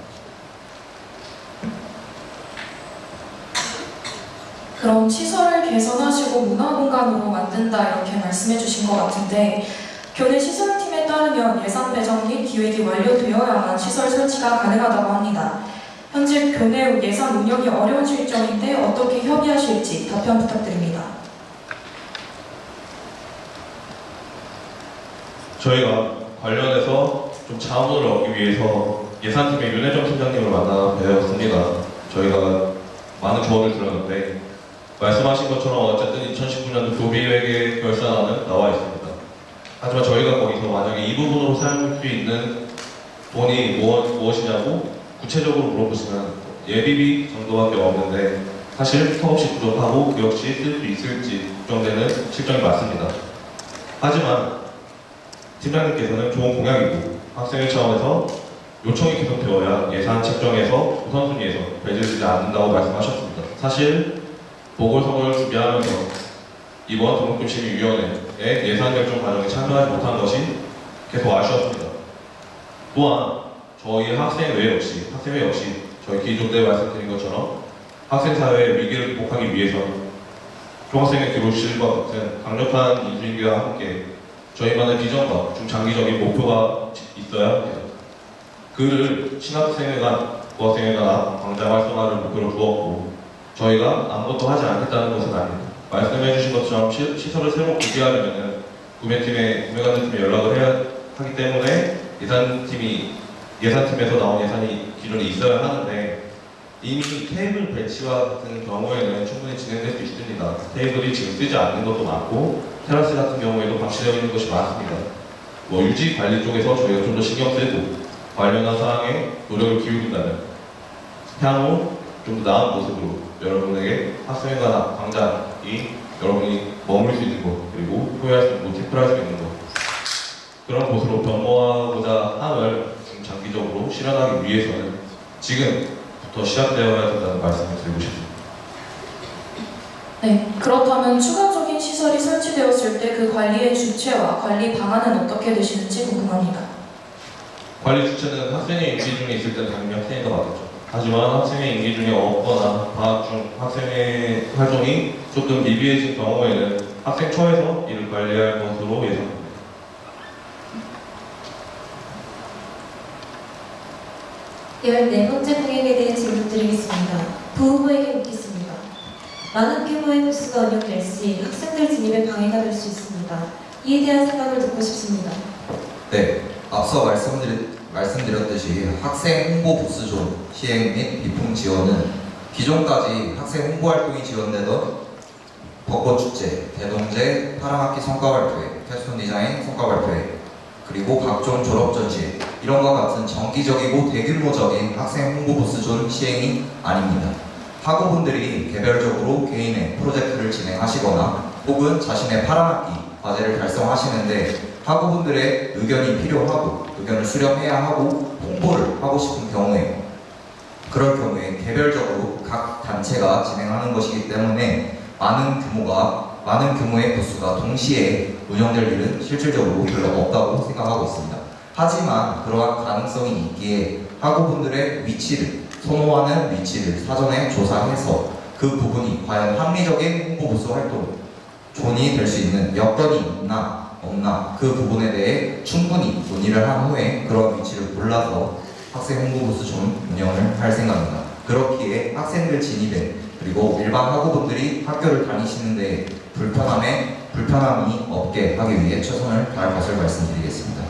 그럼 시설을 개선하시고 문화공간으로 만든다 이렇게 말씀해 주신 것 같은데, 교내 시설팀에 따르면 예산 배정 및 기획이 완료되어야만 시설 설치가 가능하다고 합니다. 현재 교내 예산 운영이 어려운 실정인데 어떻게 협의하실지 답변 부탁드립니다. 저희가 관련해서 좀 자문을 얻기 위해서 예산팀의 윤혜정 팀장님을 만나 뵈었습니다. 저희가 많은 조언을 들었는데 말씀하신 것처럼 어쨌든 2019년도 교비회계 결산안은 나와 있습니다. 하지만 저희가 거기서 만약에 이 부분으로 사용할 수 있는 돈이 무엇이냐고 구체적으로 물어보시면 예비비 정도밖에 없는데 사실 턱없이 부족하고 그 역시 쓸 수 있을지 걱정되는 실정이 맞습니다. 하지만 팀장님께서는 좋은 공약이고 학생회 차원에서 요청이 계속되어야 예산 책정에서 우선순위에서 배제되지 않는다고 말씀하셨습니다. 사실 보궐선거를 준비하면서 이번 등록금심의위원회의 예산 결정 과정에 참여하지 못한 것이 계속 아쉬웠습니다. 또한 저희 학생회 역시 저희 기존 때 말씀드린 것처럼 학생사회의 위기를 극복하기 위해서 중학생의 교실과 같은 강력한 인수인계와 함께 저희만의 비전과 중장기적인 목표가 있어야 합니다. 그를 신학생회관, 고학생회관 앞 광장 활성화를 목표로 두었고 저희가 아무것도 하지 않겠다는 것은 아닙니다. 말씀해 주신 것처럼 시설을 새로 구비하려면 구매관리팀에 연락을 해야 하기 때문에 예산팀에서 나온 예산이 기존에 있어야 하는데 이미 테이블 배치와 같은 경우에는 충분히 진행될 수 있습니다. 테이블이 지금 쓰지 않는 것도 많고 테라스 같은 경우에도 방치되어 있는 것이 많습니다. 유지 관리 쪽에서 저희가 좀 더 신경 쓰고 관련한 사항에 노력을 기울인다면 향후 좀 더 나은 모습으로 여러분에게 학생회관 앞 광장이 여러분이 머물 수 있는 곳, 그리고 소유할 수 있는 곳, 체크할 수 있는 곳, 그런 곳으로 변모하고자 함을 중장기적으로 실현하기 위해서는 지금부터 시작되어야 된다는 말씀을 드리고 싶습니다. 네, 그렇다면 추가적인 시설이 설치되었을 때 그 관리의 주체와 관리 방안은 어떻게 되시는지 궁금합니다. 관리 주체는 학생의 임기 중에 있을 때는 당연히 학생회가 맡았죠. 하지만 학생의 임기 중에 없거나 방학 중 학생의 활동이 조금 미비해진 경우에는 학생처에서 이를 관리할 것으로 예상됩니다. 네 번째 공약에 대해 질문 드리겠습니다. 부후보에게 묻겠습니다. 많은 규모의 부스가 운영될 시 학생들 진입에 방해가 될 수 있습니다. 이에 대한 생각을 듣고 싶습니다. 네, 앞서 말씀드렸듯이 학생 홍보 부스존 시행 및 비품 지원은 기존까지 학생 홍보 활동이 지원되던 벚꽃축제, 대동제, 파랑학기 성과발표회, 패션 디자인 성과발표회, 그리고 각종 졸업 전시 이런 것 같은 정기적이고 대규모적인 학생 홍보 부스존 시행이 아닙니다. 학우분들이 개별적으로 개인의 프로젝트를 진행하시거나 혹은 자신의 파란 학기 과제를 달성하시는데 학우분들의 의견이 필요하고 의견을 수렴해야 하고 홍보를 하고 싶은 경우에 그럴 경우에 개별적으로 각 단체가 진행하는 것이기 때문에 많은 규모의 부스가 동시에 운영될 일은 실질적으로 별로 없다고 생각하고 있습니다. 하지만 그러한 가능성이 있기에 학우분들의 선호하는 위치를 사전에 조사해서 그 부분이 과연 합리적인 홍보부스 활동 존이 될 수 있는 여건이 있나 없나 그 부분에 대해 충분히 논의를 한 후에 그런 위치를 골라서 학생 홍보부스 존 운영을 할 생각입니다. 그렇기에 학생들 진입에 그리고 일반 학우분들이 학교를 다니시는데 불편함이 없게 하기 위해 최선을 다할 것을 말씀드리겠습니다.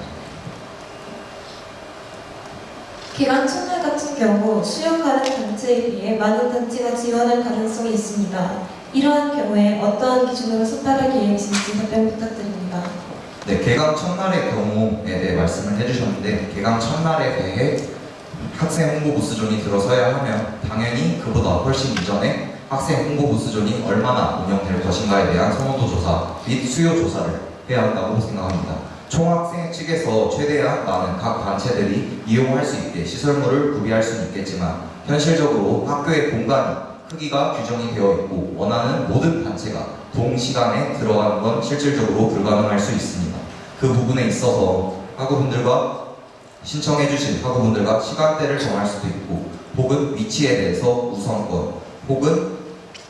기간 첫날 같은 경우 수용하는 단체에 비해 많은 단체가 지원할 가능성이 있습니다. 이러한 경우에 어떠한 기준으로 선발할 계획이신지 답변 부탁드립니다. 네, 개강 첫날의 경우에 대해 말씀을 해주셨는데 개강 첫날에 대해 학생 홍보 부스존이 들어서야 하면 당연히 그보다 훨씬 이전에 학생 홍보 부스존이 얼마나 운영될 것인가에 대한 선호도 조사 및 수요 조사를 해야 한다고 생각합니다. 총학생 측에서 최대한 많은 각 단체들이 이용할 수 있게 시설물을 구비할 수는 있겠지만 현실적으로 학교의 공간이 크기가 규정이 되어 있고 원하는 모든 단체가 동시간에 들어가는 건 실질적으로 불가능할 수 있습니다. 그 부분에 있어서 신청해주신 학우분들과 시간대를 정할 수도 있고 혹은 위치에 대해서 우선권 혹은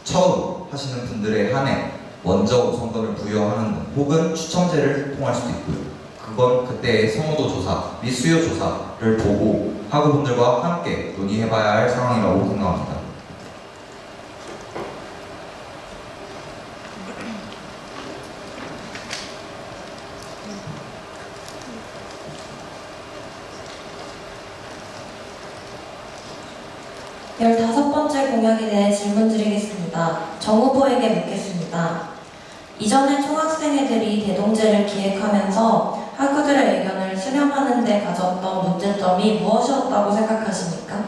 처음 하시는 분들에 한해 먼저 우선권을 부여하는 등 혹은 추첨제를 통할 수도 있고요. 그건 그때의 선호도 조사 및 수요 조사를 보고 학우분들과 함께 논의해봐야 할 상황이라고 생각합니다. 열다섯 번째 공약에 대해 질문 드리겠습니다. 정 후보에게 묻겠습니다. 이전에 총학생회들이 대동제를 기획하면서 학우들의 의견을 수렴하는 데 가졌던 문제점이 무엇이었다고 생각하십니까?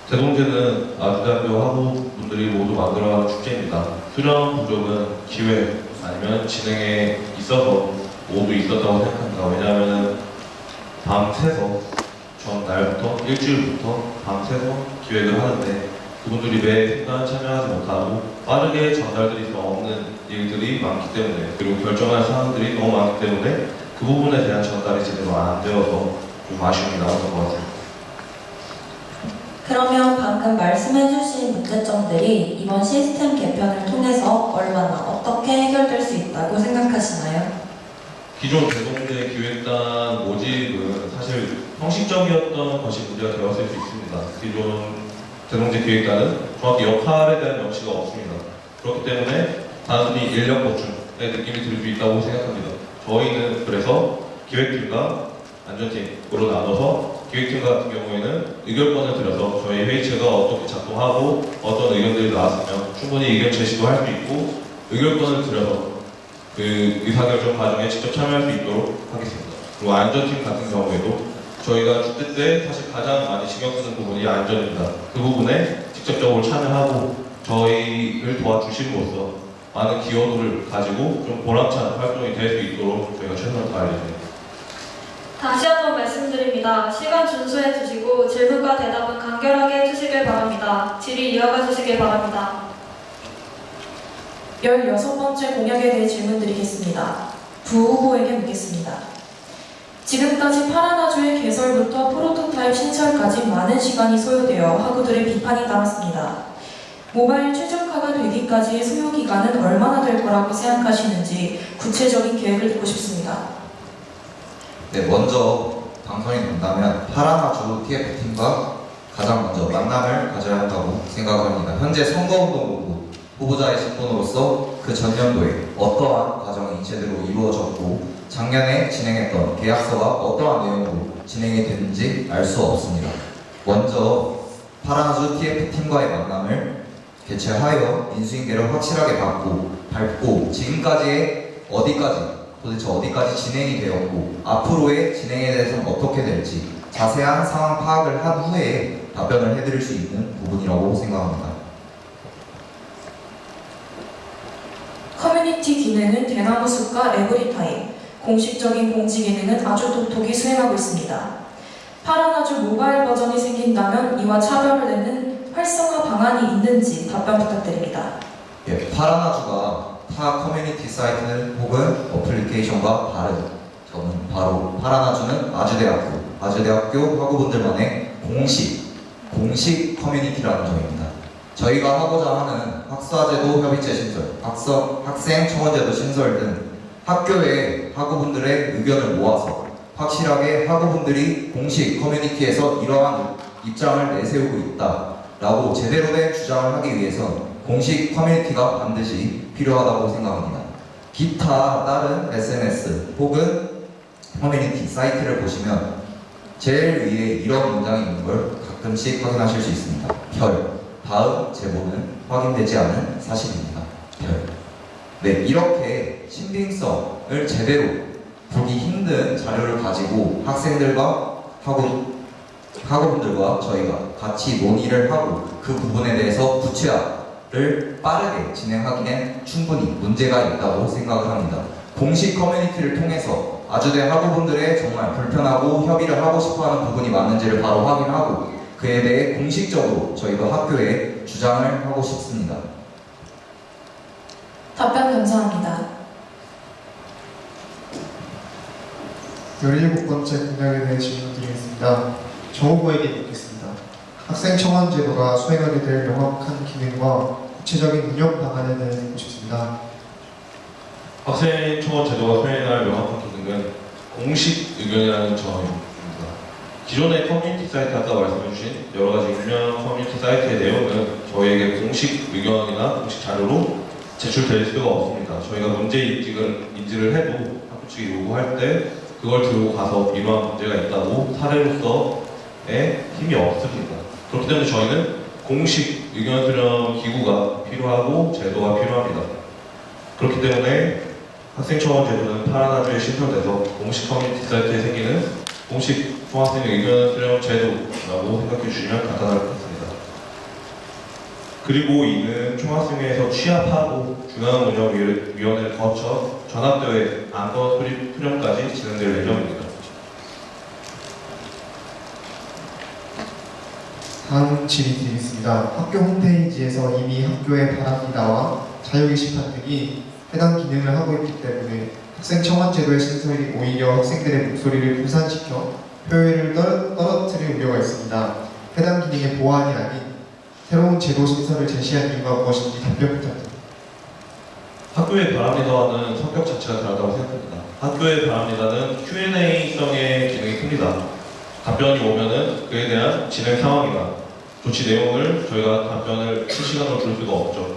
대동제는 아주대학교 학우분들이 모두 만들어가는 축제입니다. 수련 부족은 기회 아니면 진행에 있어서 모두 있었다고 생각합니다. 왜냐하면 밤새서 전날부터 일주일부터 밤새서 기획을 하는데 그분들이 매 순간 참여하지 못하고 빠르게 전달드릴 수 없는 일들이 많기 때문에 그리고 결정할 사항들이 너무 많기 때문에 그 부분에 대한 전달이 제대로 안 되어서 좀 아쉬움이 나오는 것 같아요. 그러면 방금 말씀해주신 문제점들이 이번 시스템 개편을 통해서 얼마나 어떻게 해결될 수 있다고 생각하시나요? 기존 대동제 기획단 모집은 사실 형식적이었던 것이 문제가 되었을 수 있습니다. 기존 대동제 기획단은 정확히 역할에 대한 명시가 없습니다. 그렇기 때문에 단순히 인력 보충의 느낌이 들 수 있다고 생각합니다. 저희는 그래서 기획팀과 안전팀으로 나눠서 기획팀 같은 경우에는 의결권을 들여서 저희 회의체가 어떻게 작동하고 어떤 의견들이 나왔으면 충분히 의견 제시도 할 수 있고 의결권을 들여서 그 의사결정 과정에 직접 참여할 수 있도록 하겠습니다. 그리고 안전팀 같은 경우에도 저희가 축제 때 사실 가장 많이 신경 쓰는 부분이 안전입니다. 그 부분에 직접적으로 참여하고 저희를 도와주심으로써 많은 기여도를 가지고 좀 보람찬 활동이 될 수 있도록 저희가 최선을 다할 예정입니다. 다시 한번 말씀드립니다. 시간 준수해 주시고 질문과 대답은 간결하게 해주시길 바랍니다. 질의 이어가 주시길 바랍니다. 16번째 공약에 대해 질문 드리겠습니다. 부 후보에게 묻겠습니다. 지금까지 파라나주의 개설부터 프로토타입 신설까지 많은 시간이 소요되어 학우들의 비판이 남았습니다. 모바일 최적화가 되기까지의 소요 기간은 얼마나 될 거라고 생각하시는지 구체적인 계획을 듣고 싶습니다. 네, 먼저 당선이 된다면 파라나주 TF팀과 가장 먼저 만남을 가져야 한다고 생각합니다. 현재 선거운동본부 후보자의 신분으로서 그 전년도에 어떠한 과정이 제대로 이루어졌고 작년에 진행했던 계약서가 어떠한 내용으로 진행이 됐는지 알 수 없습니다. 먼저 파라나주 TF팀과의 만남을 개최하여 인수인계를 확실하게 밟고 지금까지의 어디까지 도대체 어디까지 진행이 되었고 앞으로의 진행에 대해서는 어떻게 될지 자세한 상황 파악을 한 후에 답변을 해드릴 수 있는 부분이라고 생각합니다. 커뮤니티 기능은 대나무 숲과 에브리타임, 공식적인 공지 기능은 아주 톡톡히 수행하고 있습니다. 파라나주 모바일 버전이 생긴다면 이와 차별을 내는 활성화 방안이 있는지 답변 부탁드립니다. 예, 파라나주가 타 커뮤니티 사이트 혹은 어플리케이션과 다른 점은 바로 파라나주는 아주대학교 학우분들만의 공식 커뮤니티라는 점입니다. 저희가 하고자 하는 학사제도 협의체 신설, 학생 청원제도 신설 등 학교의 학우분들의 의견을 모아서 확실하게 학우분들이 공식 커뮤니티에서 이러한 입장을 내세우고 있다라고 제대로 된 주장을 하기 위해선 공식 커뮤니티가 반드시 필요하다고 생각합니다. 기타 다른 SNS 혹은 커뮤니티 사이트를 보시면 제일 위에 이런 문장이 있는 걸 가끔씩 확인하실 수 있습니다. 별. 다음 제보는 확인되지 않은 사실입니다. 별. 네, 이렇게 신빙성을 제대로 보기 힘든 자료를 가지고 학생들과 학우분들과 저희가 같이 논의를 하고 그 부분에 대해서 구체화를 빠르게 진행하기엔 충분히 문제가 있다고 생각을 합니다. 공식 커뮤니티를 통해서 아주대 학우분들의 정말 불편하고 협의를 하고 싶어하는 부분이 맞는지를 바로 확인하고 그에 대해 공식적으로 저희가 학교에 주장을 하고 싶습니다. 답변 감사합니다. 17번째 공약에 대해 질문드리겠습니다. 정 후보에게 묻겠습니다. 학생 청원 제도가 수행하게 될 명확한 기능과 구체적인 운영 방안에 대해 듣고 싶습니다. 학생 청원 제도가 수행할 명확한 기능은 공식 의견이라는 점입니다. 기존의 커뮤니티 사이트 아까 말씀해주신 여러 가지 유명 커뮤니티 사이트의 내용은 저희에게 공식 의견이나 공식 자료로 제출될 수가 없습니다. 저희가 문제 인지를 해도 학교 측이 요구할 때 그걸 들고 가서 이러한 문제가 있다고 사례로서의 힘이 없습니다. 그렇기 때문에 저희는 공식 의견 수렴 기구가 필요하고 제도가 필요합니다. 그렇기 때문에 학생 청원 제도는 파라나주에 신설돼서 공식 커뮤니티 사이트에 생기는 공식 총학생 의견 수렴 제도라고 생각해 주시면 간단할 것 같습니다. 그리고 이는 총학생회에서 취합하고 중앙운영위원회를 거쳐 전학대회 안건 수렴까지 진행될 예정입니다. 다음 질의 드리겠습니다. 학교 홈페이지에서 이미 학교의 바랍니다와 자유 게시판 등이 해당 기능을 하고 있기 때문에 학생 청원 제도의 신설이 오히려 학생들의 목소리를 분산시켜 효율을 떨어뜨릴 우려가 있습니다. 해당 기능의 보완이 아닌 새로운 제도 신설을 제시한 이유가 무엇인지 답변 부탁드립니다. 학교의 바랍니다와는 성격 자체가 다르다고 생각합니다. 학교의 바랍니다는 Q&A성의 기능이 큽니다. 답변이 오면은 그에 대한 진행 상황이나 조치 내용을 저희가 답변을 실시간으로 줄 수가 없죠.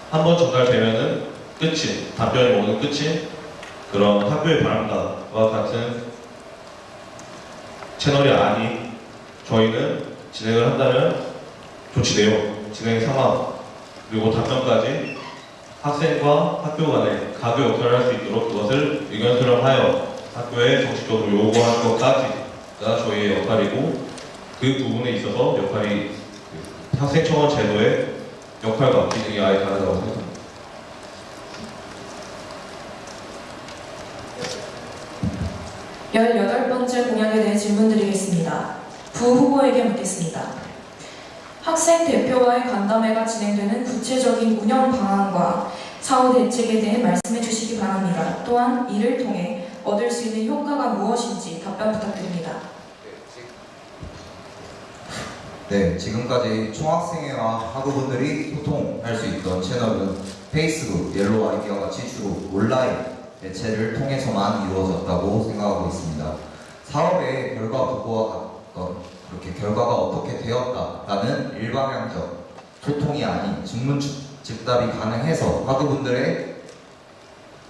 한번 전달되면은 끝이, 답변이 오는 끝이 그런 학교의 바랍니다와 같은 채널이 아닌 저희는 진행을 한다면 조치 내용, 진행 상황, 그리고 답변까지 학생과 학교 간에 가교 역할을 할 수 있도록 그것을 의견 수렴하여 학교에 정식적으로 요구하는 것까지가 저희의 역할이고 그 부분에 있어서 역할이 학생청원 제도의 역할과 기능이 아예 다르다고 생각합니다. 열여덟 번째 공약에 대해 질문드리겠습니다. 부 후보에게 묻겠습니다. 학생 대표와의 간담회가 진행되는 구체적인 운영 방안과 사후 대책에 대해 말씀해 주시기 바랍니다. 또한 이를 통해 얻을 수 있는 효과가 무엇인지 답변 부탁드립니다. 네, 지금까지 총학생회와 학우분들이 소통할 수 있던 채널은 페이스북, 옐로우 아이디와 같이 주로 온라인 대체를 통해서만 이루어졌다고 생각하고 있습니다. 사업의 결과 보고와 같던 그렇게 결과가 어떻게 되었다라는 일방향적 소통이 아닌 즉답이 가능해서 학우분들의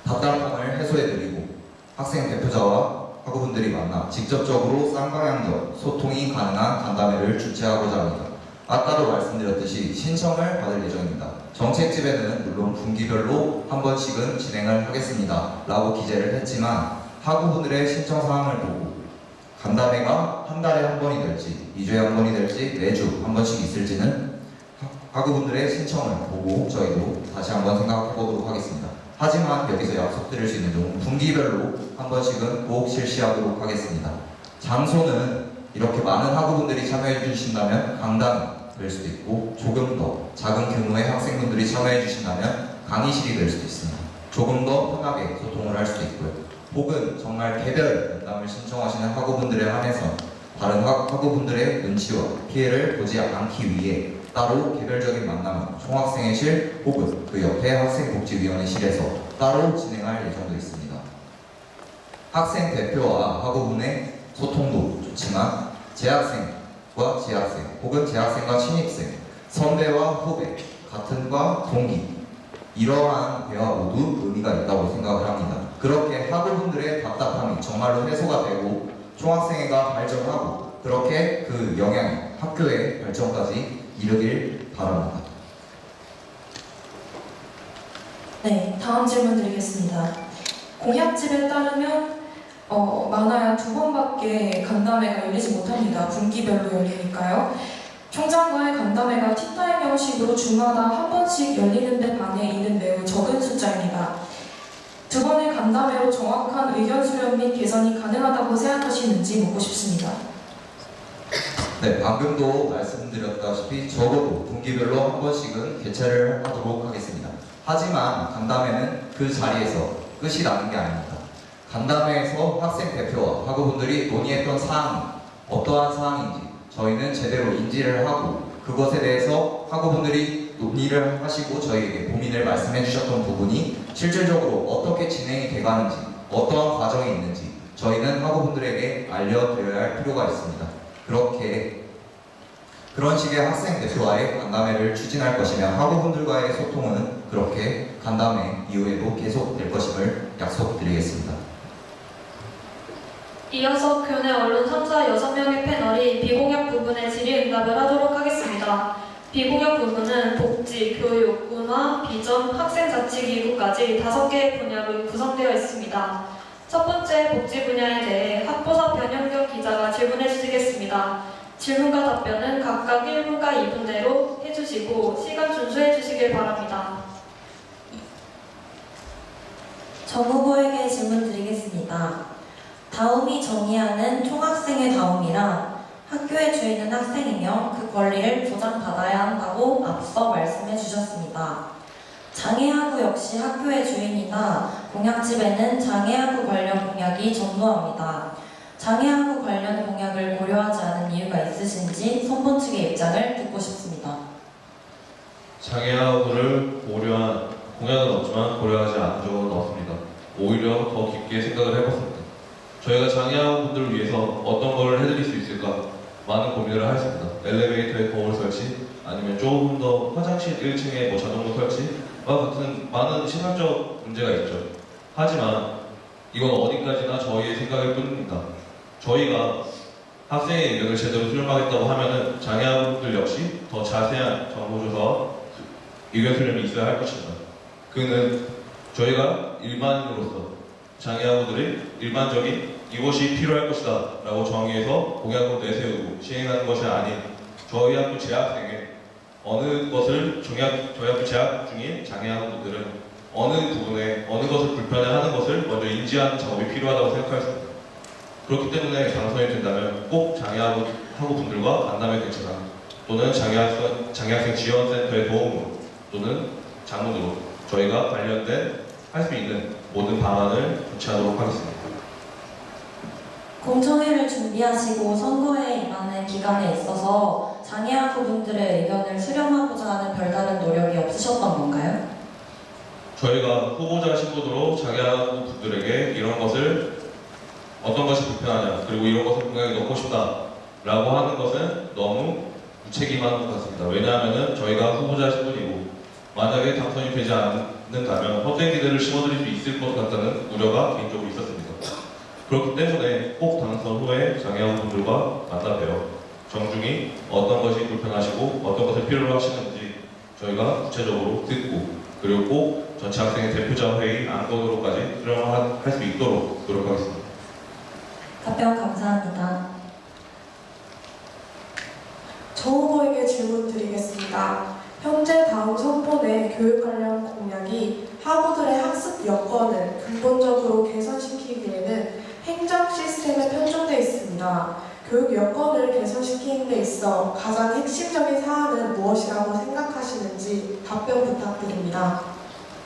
답답함을 해소해드리고 학생 대표자와 학우분들이 만나 직접적으로 쌍방향적 소통이 가능한 간담회를 주최하고자 합니다. 아까도 말씀드렸듯이 신청을 받을 예정입니다. 정책집에는 물론 분기별로 한 번씩은 진행을 하겠습니다 라고 기재를 했지만 학우분들의 신청 사항을 보고 간담회가 한 달에 한 번이 될지 2주에 한 번이 될지 매주 한 번씩 있을지는 학우분들의 신청을 보고 저희도 다시 한번 생각해 보도록 하겠습니다. 하지만 여기서 약속드릴 수 있는 점은 분기별로 한 번씩은 꼭 실시하도록 하겠습니다. 장소는 이렇게 많은 학우분들이 참여해 주신다면 강당이 될 수도 있고 조금 더 작은 규모의 학생분들이 참여해 주신다면 강의실이 될 수도 있습니다. 조금 더 편하게 소통을 할 수도 있고요. 혹은 정말 개별 면담을 신청하시는 학우분들에 한해서 다른 학우분들의 눈치와 피해를 보지 않기 위해 따로 개별적인 만남을 총학생회실 혹은 그 옆에 학생복지위원회실에서 따로 진행할 예정도 있습니다. 학생 대표와 학우분의 소통도 좋지만 재학생과 재학생 혹은 재학생과 신입생, 선배와 후배, 같은 과 동기 이러한 대화 모두 의미가 있다고 생각을 합니다. 그렇게 학우분들의 답답함이 정말로 해소가 되고 총학생회가 발전하고 그렇게 그 영향이 학교의 발전까지 이르길 바랍니다. 네, 다음 질문 드리겠습니다. 공약집에 따르면 많아야 2번밖에 간담회가 열리지 못합니다. 분기별로 열리니까요. 총장과의 간담회가 티타임 형식으로 주마다 한 번씩 열리는 데 반해 이는 매우 적은 숫자입니다. 2번의 간담회로 정확한 의견 수렴 및 개선이 가능하다고 생각하시는지 묻고 싶습니다. 네, 방금도 말씀드렸다시피 적어도 분기별로 한 번씩은 개최를 하도록 하겠습니다. 하지만 간담회는 그 자리에서 끝이 나는 게 아닙니다. 간담회에서 학생 대표와 학우분들이 논의했던 사항이 어떠한 사항인지 저희는 제대로 인지를 하고 그것에 대해서 학우분들이 논의를 하시고 저희에게 고민을 말씀해 주셨던 부분이 실질적으로 어떻게 진행이 돼가는지 어떠한 과정이 있는지 저희는 학우분들에게 알려드려야 할 필요가 있습니다. 그런 식의 학생 대표와의 간담회를 추진할 것이며 학우분들과의 소통은 그렇게 간담회 이후에도 계속될 것임을 약속드리겠습니다. 이어서 교내 언론 3사 6명의 패널이 비공약 부분의 질의응답을 하도록 하겠습니다. 비공약 부분은 복지, 교육, 문화, 비전, 학생자치기구까지 5개의 분야로 구성되어 있습니다. 첫 번째 복지 분야에 대해 학보사 변형경 기자가 질문해 주시겠습니다. 질문과 답변은 각각 1분과 2분대로 해주시고 시간 준수해 주시길 바랍니다. 정 후보에게 질문 드리겠습니다. 다움이 정의하는 총학생의 다움이란 학교의 주인은 학생이며 그 권리를 보장받아야 한다고 앞서 말씀해 주셨습니다. 장애학우 역시 학교의 주인이나 공약집에는 장애학우 관련 공약이 전무합니다. 장애학우 관련 공약을 고려하지 않은 이유가 있으신지 선본 측의 입장을 듣고 싶습니다. 장애학우를 고려한 공약은 없지만 고려하지 않은 적은 없습니다. 오히려 더 깊게 생각을 해봤습니다. 저희가 장애학우분들을 위해서 어떤 걸 해드릴 수 있을까 많은 고민을 하였습니다. 엘리베이터에 거울 설치, 아니면 조금 더 화장실 1층에 자동문 설치와 같은 많은 시설적 문제가 있죠. 하지만 이건 어디까지나 저희의 생각일 뿐입니다. 저희가 학생의 의견을 제대로 수렴하겠다고 하면은 장애학우분들 역시 더 자세한 정보조사와 의견 수렴이 있어야 할 것입니다. 그는 저희가 일반인으로서 장애학우들의 일반적인 이것이 필요할 것이다 라고 정의해서 공약으로 내세우고 시행하는 것이 아닌 저희 학교 재학생의 어느 것을 저희 학교 재학 중인 장애학우들은 어느 부분에 어느 것을 불편해하는 것을 먼저 인지하는 작업이 필요하다고 생각하였습니다. 그렇기 때문에 당선이 된다면 꼭 장애학우분들과 간담회 개최나 또는 장애학생 지원센터의 도움으로 또는 장문으로 저희가 관련된 할 수 있는 모든 방안을 조치하도록 하겠습니다. 공청회를 준비하시고 선거에 임하는 기간에 있어서 장애학우분들의 의견을 수렴하고자 하는 별다른 노력이 없으셨던 건가요? 저희가 후보자 신분으로 장애학우분들에게 이런 것을 어떤 것이 불편하냐 그리고 이런 것을 공약에 넣고 싶다 라고 하는 것은 너무 무책임한 것 같습니다. 왜냐하면 저희가 후보자 신분이고 만약에 당선이 되지 않는다면 헛된 기대를 심어드릴 수 있을 것 같다는 우려가 개인적으로 있었습니다. 그렇기 때문에 꼭 당선 후에 장애학우분들과 만나 뵈어 정중히 어떤 것이 불편하시고 어떤 것을 필요로 하시는지 저희가 구체적으로 듣고 그리고 꼭 전체 학생의 대표자 회의 안건으로까지 수령할 수 있도록 노력하겠습니다. 답변 감사합니다. 정 후보에게 질문 드리겠습니다. 현재 다음 선본의 교육 관련 공약이 학우들의 학습 여건을 근본적으로 개선시키기 위해는 행정 시스템에 편중되어 있습니다. 교육 여건을 개선시키는 데 있어 가장 핵심적인 사안은 무엇이라고 생각하시는지 답변 부탁드립니다.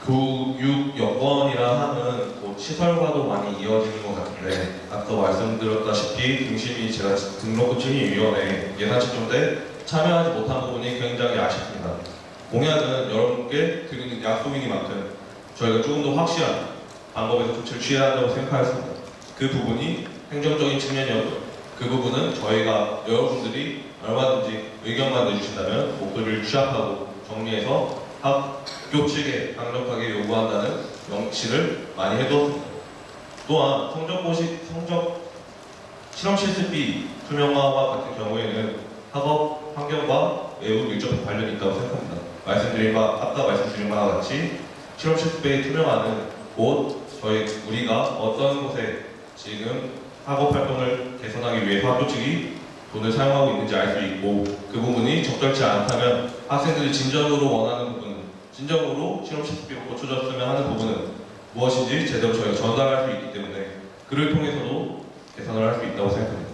교육 여건이라 하면 뭐 시설과도 많이 이어지는 것 같은데 아까 말씀드렸다시피 중심이 제가 등록금침위위원회 예산 측정 때 참여하지 못한 부분이 굉장히 아쉽습니다. 공약은 여러분께 드리는 약속이니만큼 저희가 조금 더 확실한 방법에서 조치를 취해야 한다고 생각하였습니다. 그 부분이 행정적인 측면이어도 그 부분은 저희가 여러분들이 얼마든지 의견만 내주신다면 목소리를 취합하고 정리해서 학교 측에 강력하게 요구한다는 명시를 많이 해두었습니다. 또한 성적 실험 실습비 투명화와 같은 경우에는 학업 환경과 매우 밀접한 관련이 있다고 생각합니다. 아까 말씀드린 바와 같이 실험 실습비의 투명화는 곧 우리가 어떤 곳에 지금 학업 활동을 개선하기 위해 학교 측이 돈을 사용하고 있는지 알 수 있고 그 부분이 적절치 않다면 학생들이 진정으로 원하는 부분, 진정으로 실험 실습비로 고쳐졌으면 하는 부분은 무엇인지 제대로 저희가 전달할 수 있기 때문에 그를 통해서도 개선을 할 수 있다고 생각합니다.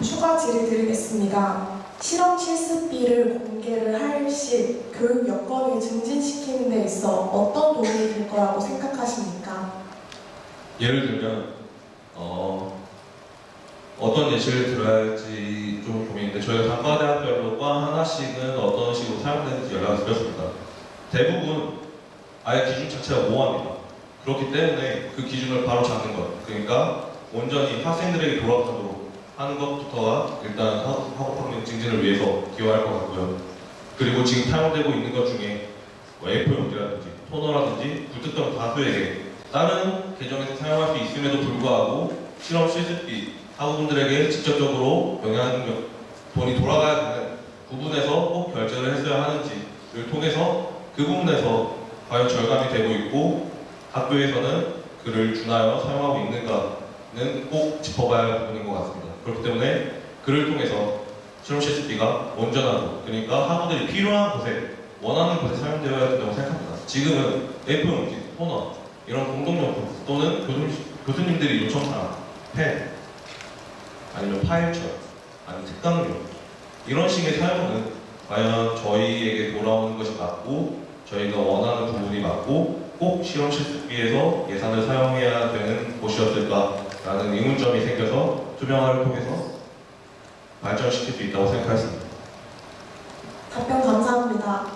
추가 질의 드리겠습니다. 실험 실습비를 공개를 할 시 교육 여건을 증진시키는 데 있어 어떤 도움이 될 거라고 생각하십니까? 예를 들면 어떤 예시를 들어야 할지 좀 고민인데 저희가 단과대학별로 과 하나씩은 어떤 식으로 사용되는지 연락을 드렸습니다. 대부분 아예 기준 자체가 모호합니다. 그렇기 때문에 그 기준을 바로 잡는 것, 그러니까 온전히 학생들에게 돌아가도록 하는 것부터가 일단 학업 환경 증진을 위해서 기여할 것 같고요. 그리고 지금 사용되고 있는 것 중에 A4용지라든지 토너라든지 불특정 다수에게 다른 계정에서 사용할 수 있음에도 불구하고 실험 실습비 학우분들에게 직접적으로 돈이 돌아가야 되는 부분에서 꼭 결제를 했어야 하는지를 통해서 그 부분에서 과연 절감이 되고 있고 학교에서는 그를 준하여 사용하고 있는가는 꼭 짚어봐야 할 부분인 것 같습니다. 그렇기 때문에 그를 통해서 실험 실습비가 온전하고 그러니까 학우들이 필요한 곳에 원하는 곳에 사용되어야 된다고 생각합니다. 지금은 A4용지, 토너 이런 공동용품 또는 교수님들이 요청사항, 펜 아니면 파일처 아니면 특강용 이런 식의 사용은 과연 저희에게 돌아오는 것이 맞고 저희가 원하는 부분이 맞고 꼭 실험 실습비에서 예산을 사용해야 되는 곳이었을까라는 의문점이 생겨서 투명화를 통해서 발전시킬 수 있다고 생각했습니다. 답변 감사합니다.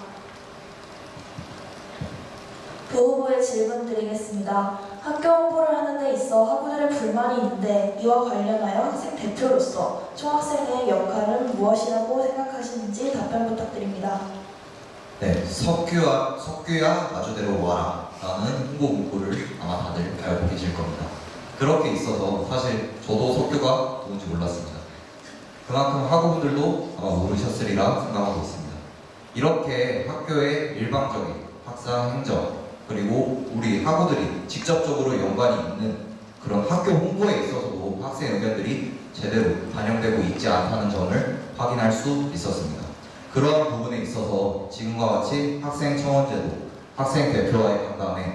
부 후보의 질문 드리겠습니다. 학교 홍보를 하는 데 있어 학우들의 불만이 있는데 이와 관련하여 학생 대표로서 총학생의 역할은 무엇이라고 생각하시는지 답변 부탁드립니다. 네, 석규야 마주대로 와라 라는 홍보 문구를 아마 다들 알고 계실 겁니다. 그렇게 있어서 사실 저도 석규가 누군지 몰랐습니다. 그만큼 학우분들도 아마 모르셨으리라 생각하고 있습니다. 이렇게 학교의 일방적인 학사 행정 그리고 우리 학우들이 직접적으로 연관이 있는 그런 학교 홍보에 있어서도 학생 의견들이 제대로 반영되고 있지 않다는 점을 확인할 수 있었습니다. 그러한 부분에 있어서 지금과 같이 학생 청원제도, 학생 대표와의 간담회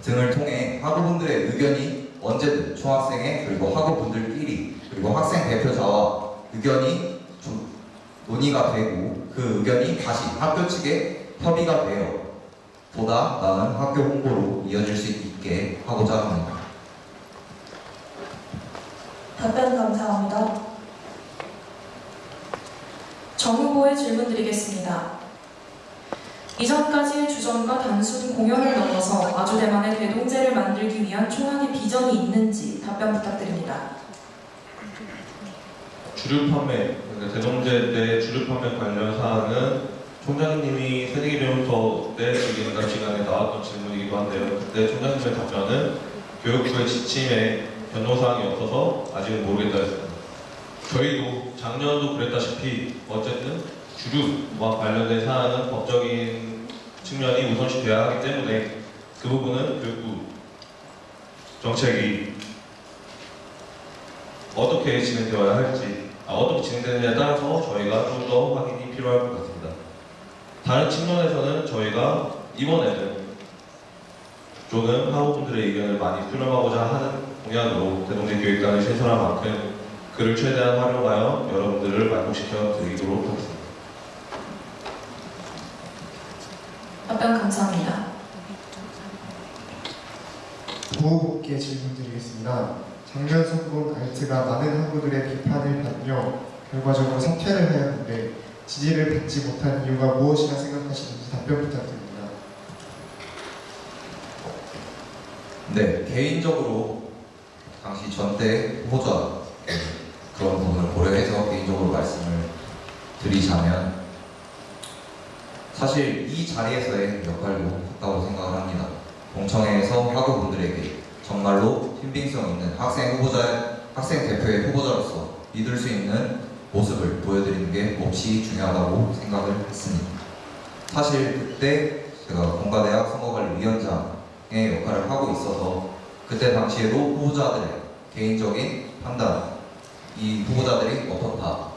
등을 통해 학우분들의 의견이 언제든 총학생회 그리고 학우분들끼리 그리고 학생 대표자와 의견이 논의가 되고 그 의견이 다시 학교 측에 협의가 되어 보다 나은 학교 홍보로 이어질 수 있게 하고자 합니다. 답변 감사합니다. 정 후보의 질문 드리겠습니다. 이전까지의 주정과 단순 공연을 넘어서 마주대만의 대동제를 만들기 위한 총학의 비전이 있는지 답변 부탁드립니다. 주류 판매, 그러니까 대동제 때 주류 판매 관련 사항은 총장님이 새내기 배움터 때 저기 시간에 나왔던 질문이기도 한데요. 그때 총장님의 답변은 교육부의 지침에 변동사항이 없어서 아직은 모르겠다 했습니다. 저희도 작년도 그랬다시피 어쨌든 주류와 관련된 사안은 법적인 측면이 우선시 돼야 하기 때문에 그 부분은 교육부 정책이 어떻게 진행되어야 할지, 어떻게 진행되느냐에 따라서 저희가 좀 더 확인이 필요할 것 같습니다. 다른 측면에서는 저희가 이번에는 조금 학우분들의 의견을 많이 수렴하고자 하는 공약으로 대동제 교육단을 신설한 만큼 그를 최대한 활용하여 여러분들을 만족시켜 드리도록 하겠습니다. 답변 감사합니다. 부호국께 질문드리겠습니다. 작년 선본 알트가 많은 학우들의 비판을 받으며 결과적으로 사퇴를 하였는데 지지를 받지 못한 이유가 무엇이라 생각하시는지 답변 부탁드립니다. 네, 개인적으로 당시 전대 후보자 그런 부분을 고려해서 개인적으로 말씀을 드리자면 사실 이 자리에서의 역할도 컸다고 생각을 합니다. 공청회에서 학우분들에게 정말로 신빙성 있는 학생 대표의 후보자로서 믿을 수 있는 모습을 보여드리는 게 몹시 중요하다고 생각을 했습니다. 사실 그때 제가 공과대학 선거관리위원장의 역할을 하고 있어서 그때 당시에도 후보자들의 개인적인 판단, 이 후보자들이 어떻다,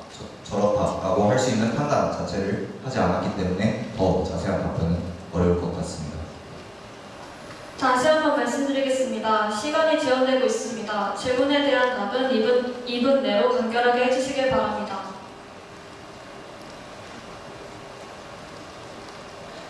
저렇다라고 할 수 있는 판단 자체를 하지 않았기 때문에 더 자세한 답변은 어려울 것 같습니다. 다시 한번 말씀드리겠습니다. 시간이 지연되고 있습니다. 질문에 대한 답은 2분 내로 간결하게 해주시길 바랍니다.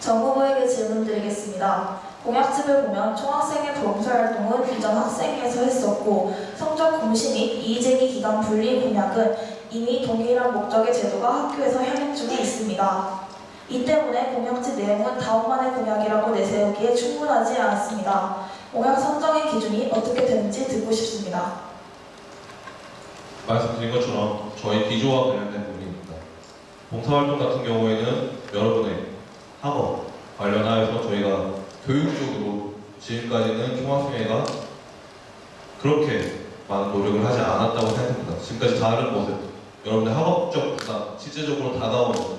정 후보에게 질문드리겠습니다. 공약집을 보면 총학생회 봉사활동은 이전 학생회에서 했었고 성적 공시 및 이의제기 기간 분리 공약은 이미 동일한 목적의 제도가 학교에서 현행 중에 있습니다. 이 때문에 공약집 내용은 다음만의 공약이라고 내세우기에 충분하지 않습니다. 공약 선정의 기준이 어떻게 되는지 듣고 싶습니다. 말씀드린 것처럼 저희 기조와 관련된 부분입니다. 봉사활동 같은 경우에는 여러분의 학업 관련하여서 저희가 교육적으로 지금까지는 총학생회가 그렇게 많은 노력을 하지 않았다고 생각합니다. 지금까지 다른 모습, 여러분의 학업적 부담, 실제적으로 다가오는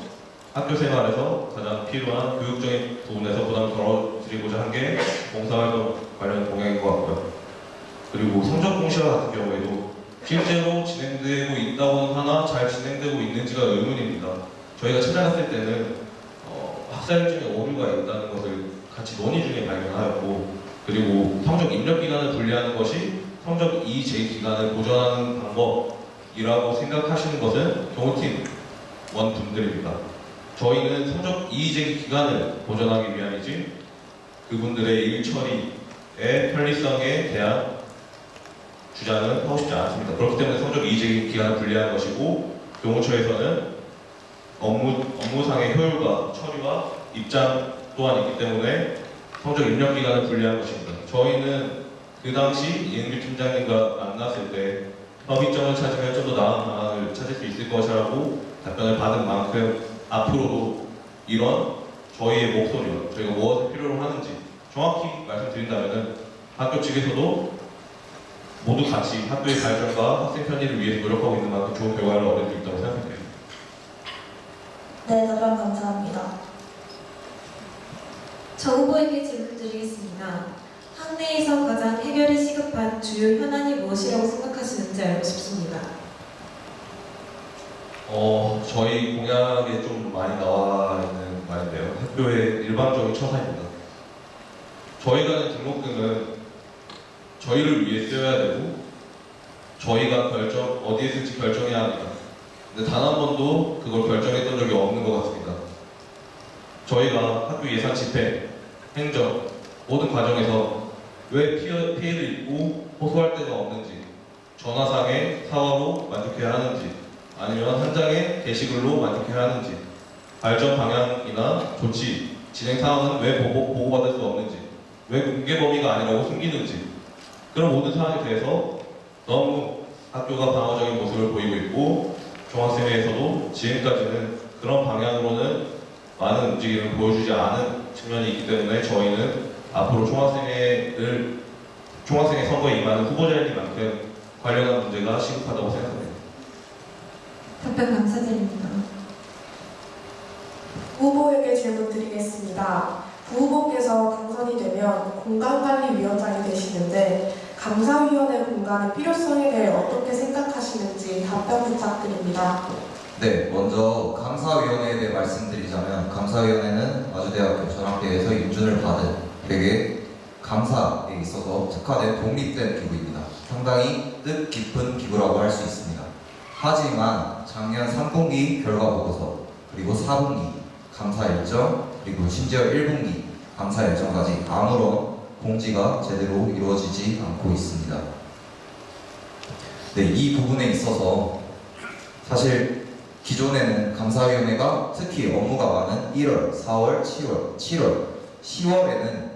학교 생활에서 가장 필요한 교육적인 부분에서 부담을 덜어드리고자 한 게 봉사활동 관련 공약인 것 같고요. 그리고 성적 공시와 같은 경우에도 실제로 진행되고 있다고는 하나 잘 진행되고 있는지가 의문입니다. 저희가 찾아갔을 때는 학생 중에 오류가 있다는 것을 같이 논의 중에 발견하였고, 그리고 성적 입력 기간을 분리하는 것이 성적 이의 기간을 보존하는 방법이라고 생각하시는 것은 교무팀 원분들입니다. 저희는 성적 이의 기간을 보존하기 위함이지 그분들의 일 처리의 편리성에 대한 주장은 하고 싶지 않습니다. 그렇기 때문에 성적 이의 기간을 분리하는 것이고, 교무처에서는 업무상의 효율과 처리와 입장 또한 있기 때문에 성적 입력 기간을 분리한 것입니다. 저희는 그 당시 이은규 팀장님과 만났을 때 협의점을 찾으면 좀 더 나은 방안을 찾을 수 있을 것이라고 답변을 받은 만큼 앞으로도 이런 저희의 목소리와 저희가 무엇을 필요로 하는지 정확히 말씀드린다면 학교 측에서도 모두 같이 학교의 발전과 학생 편의를 위해서 노력하고 있는 만큼 좋은 결과를 얻을 수 있다고 생각합니다. 네, 답변 감사합니다. 정 후보에게 질문드리겠습니다. 학내에서 가장 해결이 시급한 주요 현안이 무엇이라고 생각하시는지 알고 싶습니다. 저희 공약에 좀 많이 나와 있는 말인데요. 학교의 일반적인 처사입니다. 저희가 낸 등록금은 저희를 위해 쓰여야 되고 저희가 어디에 쓸지 결정해야 합니다. 근데 단 한 번도 그걸 결정했던 적이 없는 것 같습니다. 저희가 학교 예산 집행, 행정, 모든 과정에서 왜 피해를 입고 호소할 데가 없는지, 전화상의 사과로 만족해야 하는지, 아니면 한 장의 게시글로 만족해야 하는지, 발전 방향이나 조치, 진행 상황은 왜 보고받을 수 없는지, 왜 공개 범위가 아니라고 숨기는지, 그런 모든 사안에 대해서 너무 학교가 방어적인 모습을 보이고 있고, 종합생회에서도 지금까지는 그런 방향으로는 많은 움직임을 보여주지 않은 측면이 있기 때문에 저희는 앞으로 총학생회 선거에 임하는 후보자이니만큼 관련한 문제가 시급하다고 생각합니다. 답변 감사드립니다. 후보에게 질문 드리겠습니다. 후보께서 당선이 되면 공간관리위원장이 되시는데 감사위원회 공간의 필요성에 대해 어떻게 생각하시는지 답변 부탁드립니다. 네, 먼저 감사위원회에 대해 말씀드리자면 감사위원회는 마주대학교 전학대에서 인준을 받은 되게 감사에 있어서 특화된 독립된 기구입니다. 상당히 뜻깊은 기구라고 할 수 있습니다. 하지만 작년 3분기 결과 보고서 그리고 4분기 감사 일정 그리고 심지어 1분기 감사 일정까지 아무런 공지가 제대로 이루어지지 않고 있습니다. 네, 이 부분에 있어서 사실 기존에는 감사위원회가 특히 업무가 많은 1월, 4월, 7월, 10월에는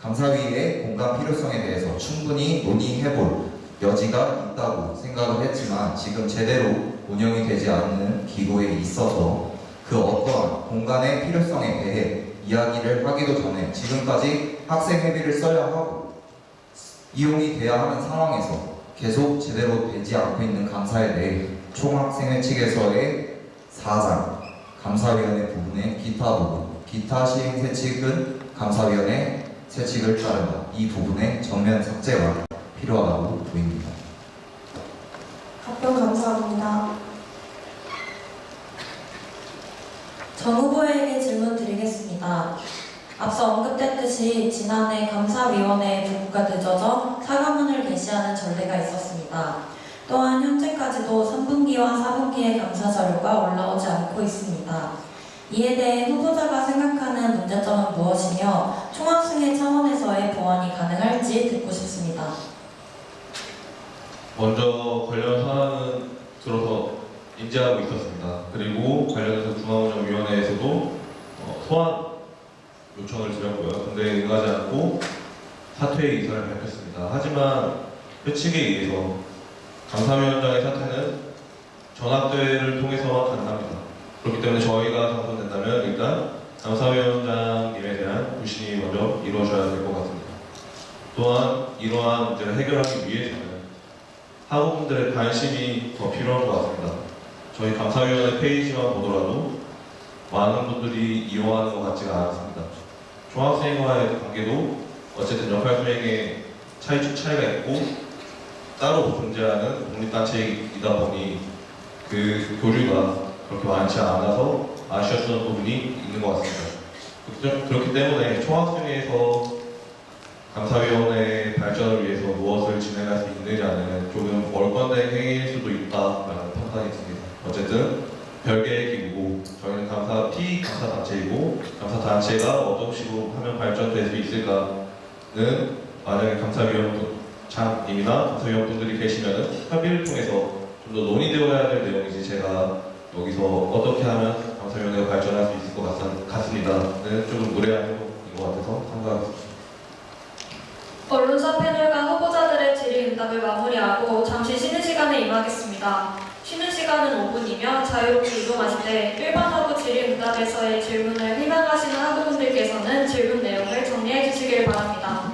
감사위의 공간 필요성에 대해서 충분히 논의해볼 여지가 있다고 생각을 했지만 지금 제대로 운영이 되지 않는 기구에 있어서 그 어떠한 공간의 필요성에 대해 이야기를 하기도 전에 지금까지 학생 회비를 써야 하고 이용이 돼야 하는 상황에서 계속 제대로 되지 않고 있는 감사에 대해 총학생회 측에서의 사장, 감사위원회 부분의 기타 부분, 기타 시행세 측은 감사위원회 세칙을 따른다. 이 부분의 전면 삭제가 필요하다고 보입니다. 답변 감사합니다. 정 후보에게 질문 드리겠습니다. 앞서 언급됐듯이 지난해 감사위원회 부부가 늦어져 사과문을 게시하는 전례가 있었습니다. 또한 현재까지도 3분기와 4분기의 감사 자료가 올라오지 않고 있습니다. 이에 대해 후보자가 생각하는 문제점은 무엇이며 총학생회 차원에서의 보완이 가능할지 듣고 싶습니다. 먼저 관련 사안은 들어서 인지하고 있었습니다. 그리고 관련해서 중앙운영위원회에서도 소환 요청을 드렸고요. 근데 응하지 않고 사퇴의 의사를 밝혔습니다. 하지만 회칙에 의해서 감사위원장의 사퇴는 전학대회를 통해서만 가능합니다. 그렇기 때문에 저희가 당선된다면 일단 감사위원장님에 대한 불신이 먼저 이루어져야 될 것 같습니다. 또한 이러한 문제를 해결하기 위해서는 학우분들의 관심이 더 필요한 것 같습니다. 저희 감사위원회 페이지만 보더라도 많은 분들이 이용하는 것 같지가 않습니다. 총학생과의 관계도 어쨌든 역할 수행에 차이가 있고 따로 존재하는 독립단체이다 보니 그 교류가 그렇게 많지 않아서 아쉬웠던 부분이 있는 것 같습니다. 그렇기 때문에 총학생회에서 감사위원회의 발전을 위해서 무엇을 진행할 수 있느냐는 조금 멀건된 행위일 수도 있다라는 판단이 듭니다. 어쨌든 별개의 기구고 저희는 감사단체이고 감사단체가 어떤 식으로 하면 발전될 수 있을까는 만약에 감사위원장님이나 감사위원분들이 계시면 협의를 통해서 좀 더 논의되어야 될 내용이지 제가 여기서 어떻게 하면 감사위원회가 발전할 수 있을 것 같습니다는 조금 무례한 행동인 것 같아서 생각합니다. 언론사 패널과 후보자들의 질의응답을 마무리하고 잠시 쉬는 시간에 임하겠습니다. 쉬는 시간은 5분이며 자유롭게 이동하시되 일반 학부 질의응답에서의 질문을 희망하시는 학우분들께서는 질문 내용을 정리해 주시길 바랍니다.